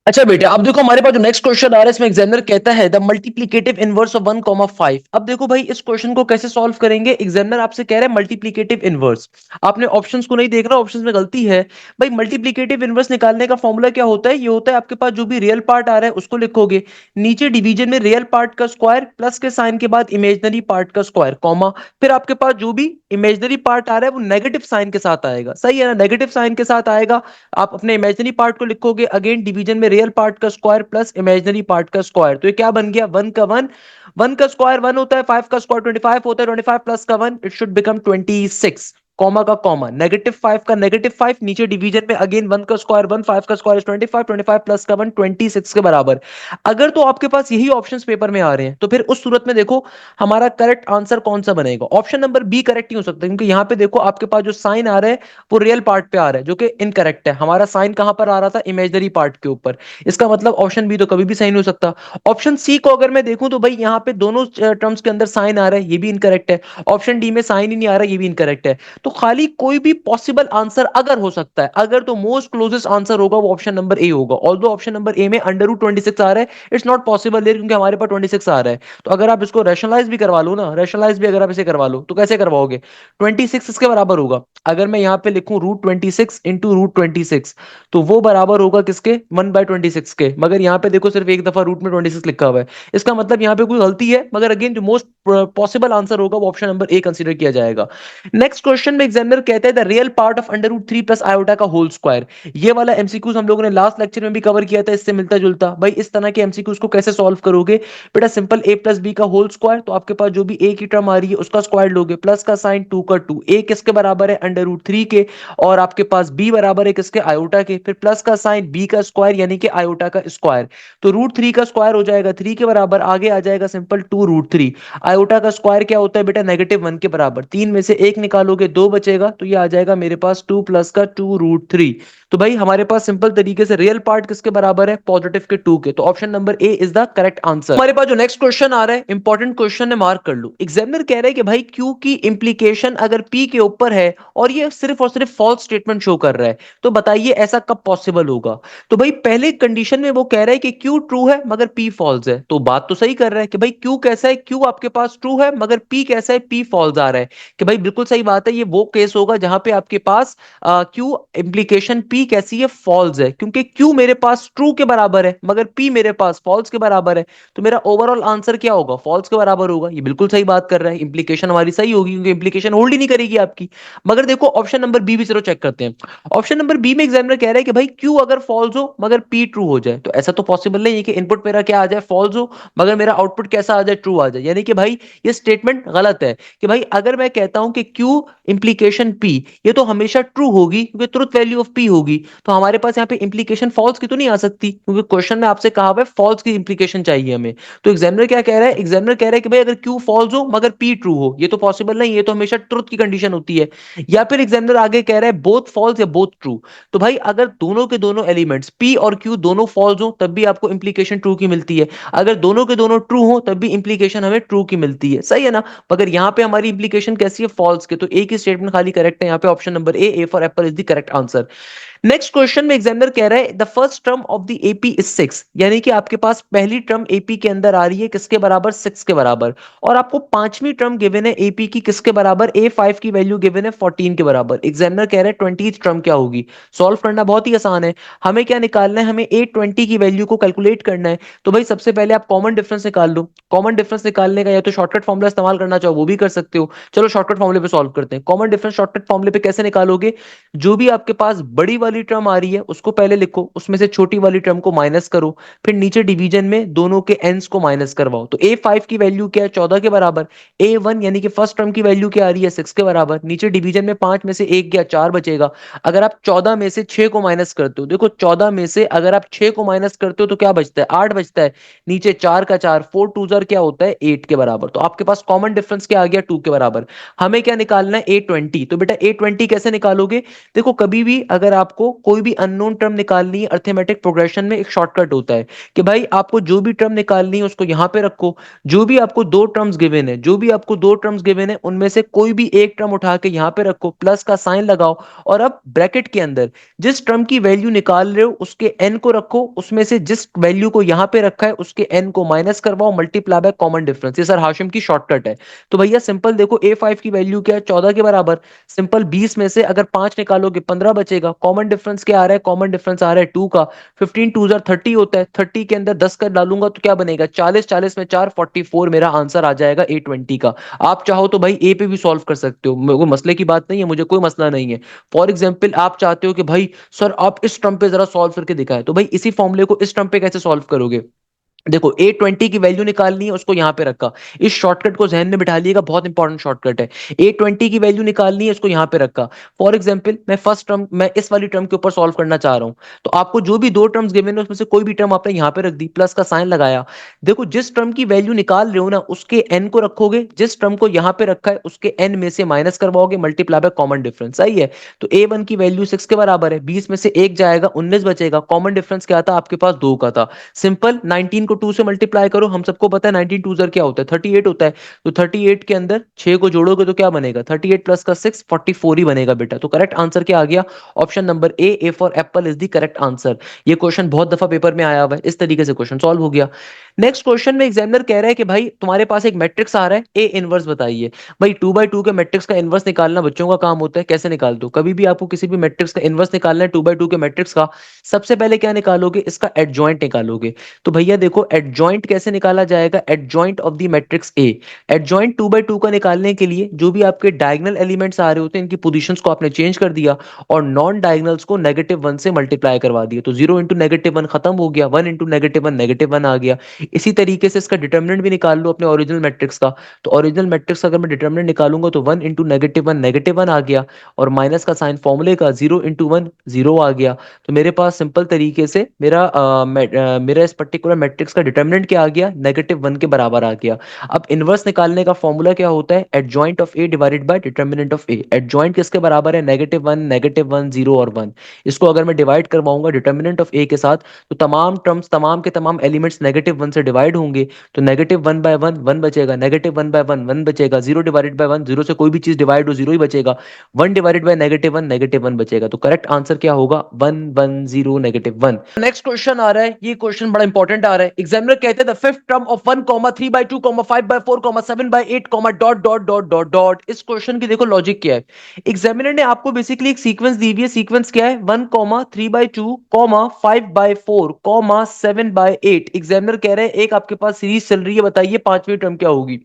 अच्छा बेटे अब देखो हमारे पास जो नेक्स्ट क्वेश्चन आ रहा है, इसमें एग्जामिनर कहता है द मल्टीप्लिकेटिव इनवर्स ऑफ 1,5। अब देखो भाई इस क्वेश्चन को कैसे सॉल्व करेंगे, एग्जामिनर आपसे कह रहा है मल्टीप्लिकेटिव इनवर्स। आपने ऑप्शंस को नहीं देख रहा, ऑप्शंस में गलती है। भाई मल्टीप्लिकेटिव इनवर्स निकालने का फॉर्मूला क्या होता है, ये होता है आपके पास जो भी रियल पार्ट आ रहा है उसको लिखोगे, नीचे डिवीजन में रियल पार्ट का स्क्वायर, प्लस के साइन के बाद इमेजनरी पार्ट का स्क्वायर, कॉमा, फिर आपके पास जो भी इमेजनरी पार्ट आ रहा है वो नेगेटिव साइन के साथ आएगा। सही है ना, नेगेटिव साइन के साथ आएगा। आप अपने इमेजिनरी पार्ट को लिखोगे, अगेन डिवीजन में रियल पार्ट का स्क्वायर प्लस इमेजिनरी पार्ट का स्क्वायर। तो ये क्या बन गया, 1 का 1, 1 का स्क्वायर 1 होता है, 5 का स्क्वायर 25 होता है, 25 प्लस का 1 इट शुड बिकम 26, कॉमा का कॉमा, नेगेटिव 5 का नेगेटिव 5, नीचे डिवीजन में अगेन 1 का स्क्वायर 1, 5 का स्क्वायर 25, 25 प्लस का 1 26 के बराबर। अगर तो आपके पास यही ऑप्शंस पेपर में आ रहे हैं तो फिर उस सूरत में देखो हमारा करेक्ट आंसर कौन सा बनेगा, ऑप्शन नंबर बी करेक्ट नहीं हो सकता, क्योंकि यहां पे देखो आपके पास जो साइन आ रहा है वो रियल पार्ट पे आ रहा है, जो कि इनकरेक्ट है। हमारा साइन कहां पर आ रहा था, इमेजनरी पार्ट के ऊपर। इसका मतलब ऑप्शन बी तो कभी भी सही नहीं हो सकता। ऑप्शन सी को अगर मैं देखूं तो भाई यहां पे दोनों टर्म्स के अंदर साइन आ रहा है, ये भी इनकरेक्ट है। ऑप्शन डी में साइन ही नहीं आ रहा, ये भी इनकरेक्ट है। तो खाली कोई भी पॉसिबल आंसर अगर हो सकता है, अगर तो मोस्ट क्लोजेस्ट आंसर होगा वो ऑप्शन नंबर ए होगा। ऑल्दो ऑप्शन नंबर ए में अंडर रूट 26 आ रहा है, इट्स नॉट पॉसिबल देयर, क्योंकि हमारे पास 26 आ रहा है। तो अगर आप इसको रैशनलाइज भी करवा लो ना, रैशनलाइज भी अगर आप इसे करवा लो तो कैसे करवाओगे, 26 इसके बराबर होगा। अगर मैं यहां पे लिखूं रूट 26 इंटू रूट 26, तो वो बराबर होगा किसके, 1/26 के। मगर यहां पे देखो सिर्फ एक दफा रूट में 26 लिखा हुआ है, इसका मतलब यहां पे कोई गलती है। मगर अगेन जो मोस्ट पॉसिबल आंसर होगा वो ऑप्शन नंबर ए कंसीडर किया जाएगा। नेक्स्ट क्वेश्चन में एग्जामिनर कहता है the real part of under root 3 प्लस आयोटा का होल स्क्वायर। ये वाला एमसीक्यूज हम लोगों ने लास्ट लेक्चर में भी कवर किया था, इससे मिलता जुलता। भाई इस तरह के एमसीक्यूज को कैसे सॉल्व करोगे, बेटा सिंपल a प्लस बी का होल स्क्वायर, तो आपके पास जो भी a की टर्म आ रही है उसका स्क्वायर लोगे, प्लस का साइन 2 का 2, a किसके बराबर है, अंडर रूट 3 के, और आपके पास b बराबर है किसके, आयोटा के, फिर प्लस का साइन b का स्क्वायर यानी कि आयोटा का स्क्वायर। तो रूट 3 का स्क्वायर हो जाएगा 3 के बराबर, आगे आ जाएगा सिंपल 2 रूट 3। आयोटा का स्क्वायर क्या होता है बेटा, -1 के बराबर, 3 में से 1 निकालोगे 2 बचेगा, तो ये आ जाएगा मेरे पास 2 प्लस का 2 रूट 3। तो भाई हमारे पास सिंपल तरीके से रियल पार्ट किसके बराबर है, पॉजिटिव के 2 के। तो option number A is the correct answer. हमारे पास जो नेक्स्ट क्वेश्चन आ रहा है इंपॉर्टेंट क्वेश्चन है, मार्क कर लो। एग्जामिनर कह रहा है कि भाई क्यू की इंप्लीकेशन अगर पी के ऊपर है और ये सिर्फ और सिर्फ फॉल्स स्टेटमेंट शो कर रहा है, तो बताइए ऐसा कब पॉसिबल होगा। तो भाई पहले कंडीशन में वो कह रहा है कि क्यू ट्रू है मगर पी फॉल्स है, तो बात तो सही कर रहा है कि भाई क्यू कैसा है, क्यू आपके पास ट्रू है मगर पी कैसा है, पी फॉल्स आ रहा है। कि भाई बिल्कुल सही बात है, ये वो केस होगा जहां पे आपके पास क्यू इंप्लीकेशन पी कैसी है, फॉल्स है, क्योंकि क्यू मेरे पास ट्रू के बराबर है मगर पी मेरे पास फॉल्स के बराबर है। तो मेरा ओवरऑल आंसर क्या होगा, फॉल्स के बराबर होगा। ये बिल्कुल सही बात कर रहा है, इंप्लीकेशन हमारी सही होगी, क्योंकि इंप्लीकेशन होल्ड ही नहीं करेगी आपकी। मगर देखो ऑप्शन नंबर बी भी चलो चेक करते हैं। ऑप्शन नंबर बी में एग्जामिनर कह रहा है कि भाई क्यू अगर फॉल्स हो मगर पी ट्रू हो जाए, तो ऐसा तो पॉसिबल नहीं है कि इनपुट मेरा क्या आ जाए, फॉल्स हो, मगर मेरा आउटपुट कैसा आ जाए, ट्रू आ जाए। यानी कि भाई ये स्टेटमेंट गलत है। कि भाई अगर मैं कहता हूं कि क्यू इंप्लीकेशन पी, ये तो हमेशा ट्रू होगी क्योंकि ट्रुथ वैल्यू ऑफ पी होगी, तो हमारे पास यहाँ पे इंप्लीकेशन फॉल्स की तो नहीं आ सकती, क्योंकि क्वेश्चन में आपसे कहा हुआ है फॉल्स की इंप्लीकेशन चाहिए हमें। तो एग्जामिनर क्या कह रहा है, एग्जामिनर कह रहा है कि भाई अगर क्यू फॉल्स हो मगर पी ट्रू हो, ये तो पॉसिबल नहीं, ये तो हमेशा ट्रुथ की कंडीशन होती है। या फिर एग्जामिनर आगे कह रहा है बोथ फॉल्स या बोथ ट्रू। तो भाई अगर दोनों के दोनों एलिमेंट्स पी और क्यू दोनों फॉल्स हो तब भी आपको इंप्लीकेशन ट्रू की मिलती है, अगर दोनों के दोनों ट्रू हो तब भी इंप्लीकेशन हमें ट्रू की मिलती है। सही है ना। मगर यहाँ पे हमारी इंप्लीकेशन कैसी है, फॉल्स के। तो ए की स्टेटमेंट खाली करेक्ट है यहाँ पे, option number A for Apple is the correct answer. Next question में एग्जामिनर कह रहा है the first term of the AP is 6, यानी कि आपके पास पहली टर्म एपी के अंदर आ रही है किसके बराबर, 6 के बराबर, और आपको पांचवी टर्म गिवन है एपी की किसके बराबर, A5 की वैल्यू गिवन है 14 के बराबर। एग्जामिनर कह रहा है 20th टर्म क्या होगी। सॉल्व करना बहुत ही आसान है, हमें क्या निकालना है, हमें A20 की वैल्यू को कैलकुलेट करना है। तो भाई सबसे पहले आप कॉमन डिफरेंस निकाल लो। कॉमन डिफरेंस निकालने का या तो शॉर्टकट फॉर्मुला इस्तेमाल करना चाहो वो भी कर सकते हो। चलो शॉर्टकट फॉर्मुले पे सॉल्व करते हैं। कॉमन डिफरेंस शॉर्टकट फॉर्मुले पे कैसे निकालोगे, जो भी आपके पास बड़ी वाली टर्म आ रही है उसको पहले लिखो, उसमें से छोटी वाली टर्म को माइनस करो, फिर नीचे डिवीजन में दोनों के एंस को माइनस करवाओ। तो A5 की वैल्यू क्या है, 14 के बराबर। A1 यानी कि फर्स्ट टर्म की वैल्यू क्या आ रही है, 6 के बराबर। नीचे डिवीजन में 5 में से 1 गया, 4 बचेगा। अगर आप 14 में से 6 को माइनस करते हो, देखो 14 में से अगर आप 6 को माइनस करते हो तो क्या बचता है, 8 बचता है। नीचे 4 का 4, 4 टू जार क्या होता है, 8 के बराबर। तो आपके पास कॉमन डिफरेंस क्या आ गया, 2 के बराबर। हमें क्या निकालना है, A20। तो बेटा A20 कैसे निकालोगे, देखो कभी भी अगर आपको कोई भी अननोन टर्म निकालनी है अर्थमेटिक प्रोग्रेशन में एक शॉर्टकट होता है कि भाई आपको जो भी टर्म निकालनी है उसको यहां पे रखो। जो भी आपको दो टर्म्स गिवन है, जो भी आपको दो टर्म्स गिवन है उनमें से कोई भी एक टर्म उठा के यहां पे रखो, प्लस का साइन लगाओ, और अब ब्रैकेट के अंदर जिस टर्म की वैल्यू निकाल रहे हो उसके एन को रखो, उसमें से जिस वैल्यू को यहां पे रखा है उसके एन को माइनस करवाओ, मल्टीप्लाई बाय कॉमन डिफरेंस। ये सर हाशिम की शॉर्टकट है। तो भैया सिंपल देखो A5 की वैल्यू क्या है, 14 के बराबर। सिंपल 20 में से अगर 5 निकालोगे 15 बचेगा। कॉमन डिफरेंस क्या आ रहा है, कॉमन डिफरेंस आ रहा है 2 का। 15 टू जार 30 होता है, 30 के अंदर 10 कर डालूंगा तो क्या बनेगा, 40, 40 में 4 44 मेरा आंसर आ जाएगा A20 का। आप चाहो तो भाई ए पे भी सॉल्व कर सकते हो, कोई मसले की बात नहीं है, मुझे कोई मसला नहीं है। फॉर एग्जाम्पल आप चाहते हो कि भाई सर आप इस टर्म पे जरा सॉल्व करके दिखाए, तो भाई इसी फॉर्मूले को इस टर्म पे कैसे सॉल्व करोगे, देखो A20 की वैल्यू निकालनी है उसको यहां पे रखा। इस शॉर्टकट को जहन में बिठा लिएगा, बहुत इंपॉर्टेंट शॉर्टकट है। A20 की वैल्यू निकालनी है उसको यहां पे रखा। फॉर एग्जांपल मैं फर्स्ट टर्म, मैं इस वाली टर्म के ऊपर सॉल्व करना चाह रहा हूं, तो आपको जो भी दो टर्म्स गिवन है उसमें से कोई भी टर्म आपने यहां पे रख दी, प्लस का साइन लगाया। देखो जिस टर्म की वैल्यू निकाल रहे हो ना उसके एन को रखोगे, जिस टर्म को यहां पे रखा है उसके एन में से माइनस करवाओगे, मल्टीप्लाई बाय कॉमन डिफरेंस। सही है। तो A1 की वैल्यू 6 के बराबर है, 20 में से 1 जाएगा, 19 बचेगा। कॉमन डिफरेंस क्या था आपके पास, 2 का था। सिंपल 19 को 2 से मल्टीप्लाई करो, हम सबको पता है 19 टू जर क्या होता है, 38 होता है। तो 38 के अंदर 6 को जोड़ोगे तो क्या बनेगा, 38 प्लस का 6 44 ही बनेगा बेटा। तो करेक्ट आंसर क्या आ गया, option number A for Apple is the correct answer. ये क्वेश्चन बहुत दफा पेपर में आया हुआ है, इस तरीके से क्वेश्चन सॉल्व हो गया। नेक्स्ट क्वेश्चन में एग्जामिनर कह रहा है कि भाई तुम्हारे पास एक मैट्रिक्स आ रहा है ए इनवर्स बताइए। भाई 2 by 2 के मैट्रिक्स का इनवर्स निकालना बच्चों का काम होता है, कैसे निकाल दो, कभी भी आपको किसी भी मैट्रिक्स का इनवर्स निकालना है 2 by 2 के मैट्रिक्स का, सबसे पहले क्या निकालोगे, इसका एडजॉइंट निकालोगे। तो भैया देखो एडजॉइंट कैसे निकाला जाएगा, adjoint of the matrix A. Adjoint 2 by 2 का निकालने के लिए जो भी आपके डायगोनल एलिमेंट्स आ रहे होते हैं इनकी पोजीशंस को आपने चेंज कर दिया और नॉन डायगोनल्स को -1 से मल्टीप्लाई करवा दिया। तो 0 इंटू -1 खत्म हो गया, 1 इंटू -1 आ गया। इसी तरीके से इसका डिटर्मिनेंट भी निकाल लो अपने ओरिजिनल मैट्रिक्स का। तो ओरिजिनल मैट्रिक्स अगर मैं डिटर्मिनेंट निकालूंगा तो 1 इंटू -1 आ गया, और माइनस का साइन फॉर्मूले का 0 इंटू 1 0 आ गया। तो मेरे पास सिंपल तरीके से मेरा इस पर्टिकुलर मैट्रिक्स का डिटर्मिनेंट क्या आ गया, -1 के बराबर आ गया। अब इनवर्स निकालने का फॉर्मूला क्या होता है, adjoint of A divided by determinant of A. Adjoint किसके बराबर है, -1 0 और 1। इसको अगर मैं डिवाइड करवाऊंगा डिटर्मिनेंट ऑफ ए के साथ, तो तमाम टर्म्स, तमाम के तमाम एलिमेंट्स -1 से डिवाइड होंगे। तो -1/1 1 बचेगा, -1/1 1 बचेगा, 0 डिवाइडेड बाय 1 0 से कोई भी चीज डिवाइड हो 0 ही बचेगा, 1 डिवाइडेड बाय -1 बचेगा। तो करेक्ट आंसर क्या होगा, 1 1 0 -1। नेक्स्ट क्वेश्चन आ रहा है, ये क्वेश्चन बड़ा इंपॉर्टेंट आ रहा है। एग्जामिनर कहते हैं the fifth term of 1, 3/2, 5/4, 7/8, dot dot dot dot dot. इस क्वेश्चन की देखो लॉजिक क्या है। एग्जामिनर ने आपको बेसिकली एक सीक्वेंस दी हुई है, सीक्वेंस क्या है, 1, 3/2, 5/4, 7/8। एग्जामिनर कह रहे हैं एक आपके पास सीरीज चल रही है, बताइए पांचवी टर्म क्या होगी।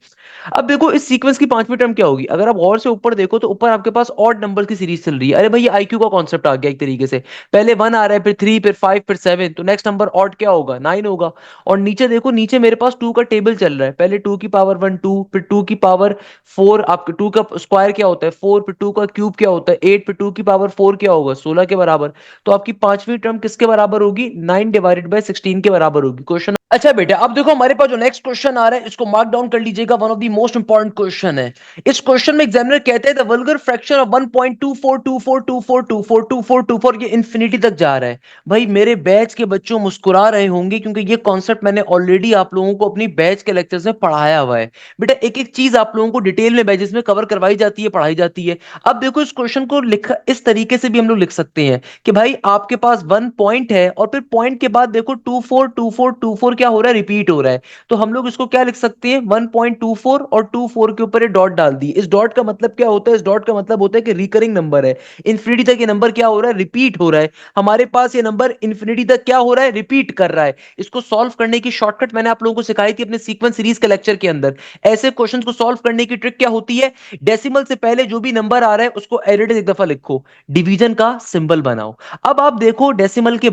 अब देखो इस सीक्वेंस की पांचवी टर्म क्या होगी, अगर आप गौर से ऊपर देखो तो ऊपर आपके पास ऑड नंबर की सीरीज चल रही है। अरे भाई ये आईक्यू का कॉन्सेप्ट आ गया एक तरीके से, पहले 1 आ रहा है, फिर 3, फिर 5, फिर 7, तो नेक्स्ट नंबर ऑड क्या होगा, 9 होगा। और नीचे देखो, नीचे मेरे पास 2 का टेबल चल रहा है, पहले 2 की पावर 1 2, फिर 2 की पावर 4, आपके 2 का स्क्वायर क्या होता है 4, फिर 2 का क्यूब क्या होता है 8, फिर 2 की पावर 4 क्या होगा 16 के बराबर। तो आपकी पांचवी टर्म किसके बराबर होगी, 9/16 के बराबर होगी। क्वेश्चन अच्छा बेटा, अब देखो हमारे पास जो नेक्स्ट क्वेश्चन आ रहा है इसको मार्क डाउन कर लीजिएगा, one of the most important question है। इस क्वेश्चन में एग्जामिनर कहते हैं द वल्गर फ्रैक्शन ऑफ 1.242424242424 ये इंफिनिटी तक जा रहा है। भाई मेरे बैच के बच्चों मुस्कुरा रहे होंगे क्योंकि ये कॉन्सेप्ट कॉन्सेप्ट मैंने ऑलरेडी आप लोगों को अपनी बैच के लेक्चर्स में पढ़ाया हुआ है। बेटा एक एक चीज आप लोगों को डिटेल में बैचेस में कवर करवाई जाती है, पढ़ाई जाती है। अब देखो इस क्वेश्चन को लिखा इस तरीके से भी हम लोग लिख सकते हैं कि भाई आपके पास 1 पॉइंट है और फिर पॉइंट के बाद देखो 242424 क्या हो रहा है, रिपीट हो रहा है। तो हम लोग इसको क्या लिख सकते हैं, 1.24 और 24 के ऊपर ये डॉट डाल दी। इस डॉट का मतलब क्या होता है, इस डॉट का मतलब होता है कि रिकरिंग नंबर है, इंफिनिटी तक ये नंबर क्या हो रहा है, रिपीट हो रहा है। हमारे पास ये नंबर इंफिनिटी तक क्या हो रहा है, रिपीट कर रहा है। इसको सॉल्व करने की शॉर्टकट मैंने आप लोगों को सिखाई थी अपने सीक्वेंस सीरीज के लेक्चर के अंदर। ऐसे क्वेश्चंस को सॉल्व करने की ट्रिक क्या होती है, डेसिमल से पहले जो भी नंबर आ रहा है उसको एडिड एक दफा लिखो, डिवीजन का सिंबल बनाओ। अब आप देखो डेसिमल के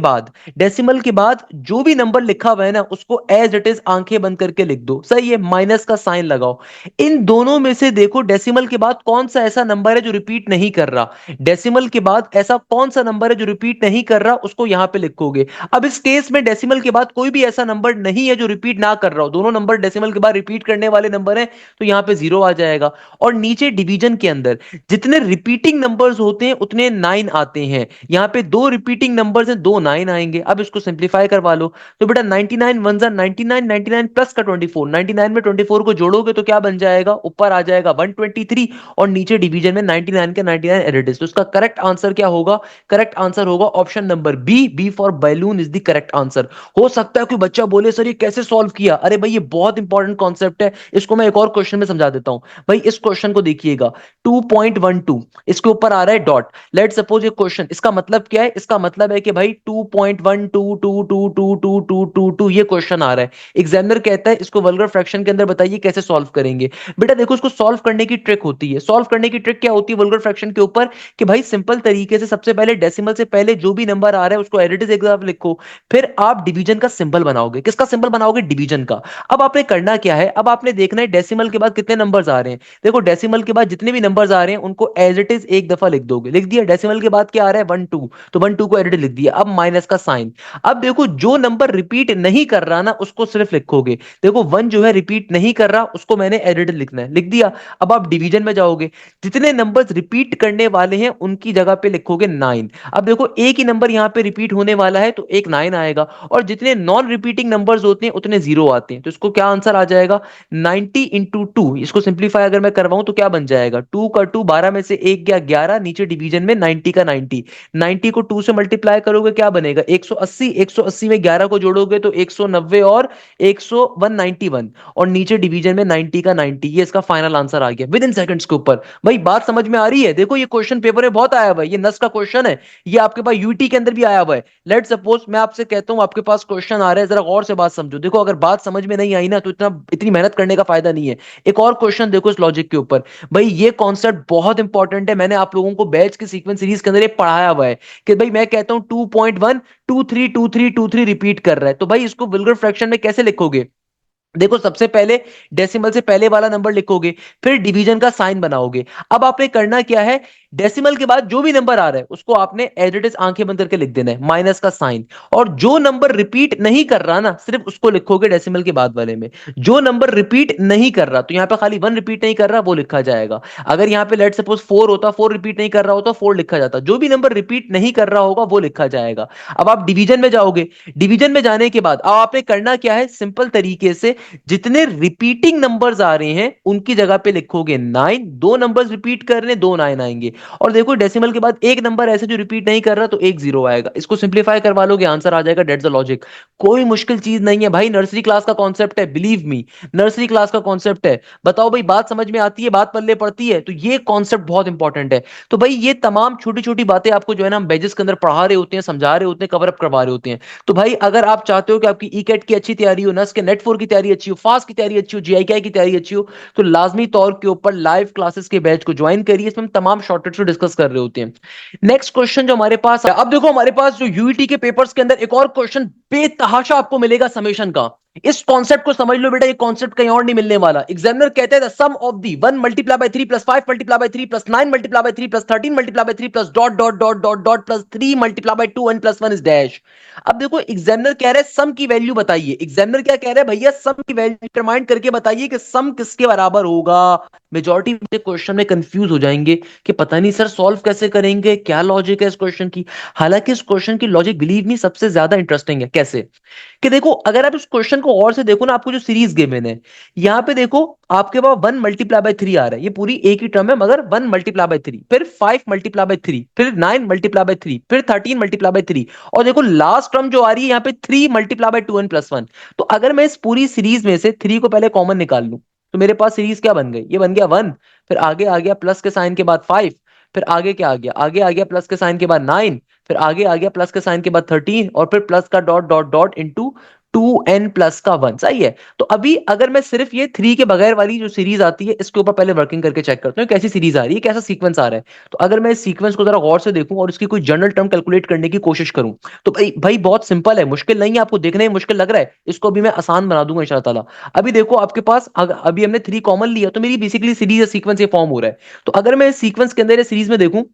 बाद जो भी नंबर लिखा हुआ है ना उसको एज इट इज आंखें बंद करके लिख दो, सही है, माइनस का साइन लगाओ। इन दोनों में से देखो डेसिमल के बाद कौन सा ऐसा नंबर है जो रिपीट नहीं कर रहा, डेसिमल के बाद ऐसा कौन सा नंबर है जो रिपीट नहीं कर रहा, उसको यहां पे लिखोगे। अब इस केस में डेसिमल के बाद कोई भी ऐसा नंबर नहीं है जो रिपीट ना कर रहा हो, दोनों नंबर डेसिमल के बाद रिपीट करने वाले नंबर हैं, तो यहां पे 0 आ जाएगा। और नीचे डिवीजन के अंदर जितने रिपीटिंग नंबर्स होते हैं उतने 9 आते हैं, यहां पे दो रिपीटिंग नंबर्स हैं, दो 9 आएंगे। अब इसको सिंप्लीफाई करवा लो, तो बेटा 99 वन जा 99, 99 प्लस का 24, 99 में 24 को जोड़ोगे तो क्या बन जाएगा, ऊपर आ जाएगा 123 और नीचे डिवीजन में 99 के 99 एडिड। तो इसका करेक्ट आंसर क्या होगा, करेक्ट आंसर होगा option number B for balloon is the correct answer. हो सकता है कोई बच्चा बोले सर ये कैसे सॉल्व किया, अरे भाई ये बहुत इंपॉर्टेंट कॉन्सेप्ट है, इसको मैं एक और क्वेश्चन में समझा देता हूं। भाई इस क्वेश्चन को देखिएगा, 2.12 इसके ऊपर आ रहा है डॉट, लेट सपोज ये क्वेश्चन, इसका मतलब क्या है, इसका मतलब है कि भाई 2.12222222 ये क्वेश्चन आ रहा है। एग्जामिनर कहता है इसको वल्गर फ्रैक्शन के अंदर बताइए कैसे सॉल्व करेंगे। बेटा देखो इसको सॉल्व करने की ट्रिक होती है, सॉल्व करने की ट्रिक क्या होती है वल्गर फ्रैक्शन के ऊपर, कि भाई सिंपल तरीके से सबसे पहले डेसिमल से पहले जो भी नंबर आ रहा है उसको एडिटिव एग्जाम लिखो, फिर आप डिवीजन का सिंबल बनाओगे। किसका सिंबल बनाओगे, डिवीजन का। अब आपने करना क्या है, अब आपने देखना है डेसिमल के बाद कितने नंबर्स आ रहे हैं। देखो डेसिमल के बाद जितने भी नंबर्स आ रहे हैं उनको एज इट इज एक दफा लिख दोगे, लिख दिया। डेसिमल के बाद क्या आ रहा है 1 2, तो 1 2 को एडिट लिख दिया। अब माइनस का साइन। अब देखो जो नंबर रिपीट नहीं कर रहा ना उसको सिर्फ लिखोगे। देखो 1 जो है रिपीट नहीं कर रहा उसको मैंने एडिट लिखना है, लिख दिया। अब आप डिवीजन में जाओगे, जितने नंबर्स रिपीट करने वाले हैं उनकी जगह पे लिखोगे 9। अब देखो एक ही नंबर यहां पे रिपीट होने वाला है तो एक 9 आएगा, और जितने नॉन रिपीटिंग नंबर्स होते हैं उतने 0 आते हैं। तो इसको क्या आंसर आ जाएगा, 90 इंटू 2। इसको सिंप्लीफाई अगर मैं करवाऊं तो क्या बन जाएगा, 2 का 2, 12 में से 1 गया 11, नीचे डिवीजन में 90 का 90, 90 को 2 से मल्टीप्लाई करोगे क्या बनेगा 180, 180 में 11 को जोड़ोगे तो 190 और 100 191, और नीचे डिवीजन में 90 का 90। ये इसका फाइनल आंसर आ गया विद इन सेकंड्स के ऊपर। भाई बात समझ में आ रही है, देखो ये क्वेश्चन पेपर में बहुत आया हुआ है, ये नस का क्वेश्चन है, ये आपके पास यूटी के अंदर भी आया हुआ है। लेट सपोज मैं आपसे कहता हूं आपके पास क्वेश्चन आ रहा है, जरा गौर से बात समझो। देखो अगर बात समझ में नहीं आई ना तो इतनी मेहनत करने का फायदा नहीं है। एक और क्वेश्चन देखो इस लॉजिक के ऊपर। भाई ये कॉन्सेप्ट बहुत इंपॉर्टेंट है, मैंने आप लोगों को बैच के सीक्वेंस सीरीज के अंदर ये पढ़ाया हुआ है कि भाई मैं कहता हूं 2.1 232323 रिपीट कर रहा है, तो भाई इसको वल्गर फ्रैक्शन में कैसे लिखोगे। देखो सबसे पहले डेसिमल से पहले वाला नंबर लिखोगे, फिर डिवीजन का साइन बनाओगे। अब आपने करना क्या है, डेसिमल के बाद जो भी नंबर आ रहा है उसको आपने एज इट इज आंखें बंद करके लिख देना है, माइनस का साइन। और जो नंबर रिपीट नहीं कर रहा ना सिर्फ उसको लिखोगे डेसिमल के बाद वाले में। जो नंबर रिपीट नहीं कर रहा तो यहां पे खाली 1 रिपीट नहीं कर रहा वो लिखा जाएगा। अगर यहां पे लेट सपोज 4 होता, 4 रिपीट नहीं कर रहा होता 4 लिखा जाता। जो भी नंबर रिपीट नहीं कर रहा होगा वो लिखा जाएगा। अब आप डिवीजन में जाओगे, डिवीजन में जाने के बाद अब आपने करना क्या है, सिंपल तरीके से जितने रिपीटिंग नंबर्स आ रहे हैं उनकी जगह पे लिखोगे 9। दो नंबर्स रिपीट कर रहे हैं, दो 9 आएंगे। और देखो डेसिमल के बाद एक नंबर ऐसे जो रिपीट नहीं कर रहा तो एक 0 आएगा। इसको सिंप्लीफाई करवा लोगे आंसर आ जाएगा, डेट्स द लॉजिक। कोई मुश्किल चीज नहीं है भाई, नर्सरी क्लास का कॉन्सेप्ट है, बिलीव मी, नर्सरी क्लास का कॉन्सेप्ट है। बताओ भाई बात समझ में आती है, बात पल्ले पड़ती है, तो ये कॉन्सेप्ट बहुत इंपॉर्टेंट है। तो भाई ये तमाम छोटी छोटी बातें आपको जो है ना हम बैजेस के अंदर पढ़ा रहे होते हैं, समझा रहे होते हैं, कवर अप करवा रहे होते हैं। तो भाई अगर आप चाहते हो कि आपकी ई कैट की अच्छी तैयारी हो, नस के नेट 4 की तैयारी अच्छी हो, फास्ट की तैयारी अच्छी हो, जीआईके की तैयारी अच्छी हो, तो लाजमी तौर के ऊपर लाइव क्लासेस के बैच को ज्वाइन करिए। इसमें हम तमाम शॉर्टकट्स को डिस्कस कर रहे होते हैं। नेक्स्ट क्वेश्चन जो हमारे पास है, अब देखो हमारे पास जो यूईटी के पेपर्स के अंदर एक और क्वेश्चन बेतहाशा आपको मिलेगा समेशन का। इस कॉन्सेप्ट को समझ लो बेटा, ये कॉन्सेप्ट कहीं और नहीं मिलने वाला। एग्जामिनर कहते हैं sum of the 1 multiply by 3 plus 5 multiply by 3 plus 9 multiply by 3 plus 13 multiply by 3 plus dot dot dot dot dot plus 3 multiply by 2 N plus 1 is dash. अब देखो एग्जामिनर कह रहे हैं सम की वैल्यू बताइए। एग्जामिनर क्या कह रहे हैं भैया, सम की वैल्यू डिटरमाइन करके बताइए कि सम किसके बराबर होगा। मेजॉरिटी क्वेश्चन में कंफ्यूज हो जाएंगे कि पता नहीं सर सॉल्व कैसे करेंगे, क्या लॉजिक है इस क्वेश्चन की। हालांकि इस क्वेश्चन की लॉजिक बिलीव मी सबसे ज्यादा इंटरेस्टिंग है। कैसे कि देखो अगर आप इस क्वेश्चन को और से देखो ना, आपको जो सीरीज गिवन है यहां पे देखो, आपके पास 1 मल्टीप्लाई बाय 3 आ रहा है, ये पूरी एक ही टर्म है मगर 1 मल्टीप्लाई बाय 3, फिर 5 मल्टीप्लाई बाय 3, फिर 9 मल्टीप्लाई बाय 3, फिर 13 मल्टीप्लाई बाय 3, और देखो लास्ट टर्म जो आ रही है यहाँ पे 3 मल्टीप्लाई बाय 2 एन प्लस 1। तो अगर मैं इस पूरी सीरीज में से 3 को पहले कॉमन निकाल लूं तो मेरे पास सीरीज क्या बन गई, ये बन गया 1, फिर आगे आ गया प्लस के साइन के बाद 5, फिर आगे क्या आ गया, आगे आ गया प्लस के साइन के बाद 9, फिर आगे आ गया प्लस के साइन के बाद 13, और फिर प्लस का dot dot dot into 2n plus का 1। सही है। तो अभी अगर मैं सिर्फ ये 3 के बगैर वाली जो सीरीज आती है इसके ऊपर पहले वर्किंग करके चेक करता हूँ कैसी सीरीज आ रही है, कैसा सीक्वेंस आ रहा है। तो अगर मैं इस सीक्वेंस को जरा गौर से देखूं और इसकी कोई जनरल टर्म कैलकुलेट करने की कोशिश करूं, तो भाई भाई बहुत सिंपल है, मुश्किल नहीं है। आपको देखने में मुश्किल लग रहा है, इसको भी मैं आसान बना दूंगा इंशाल्लाह ताला। अभी देखो आपके पास अभी हमने 3 कॉमन लिया तो मेरी बेसिकली सीरीज सीक्वेंस ये फॉर्म हो रहा है। तो अगर मैं इस सीक्वेंस के अंदर सीरीज में देखूं,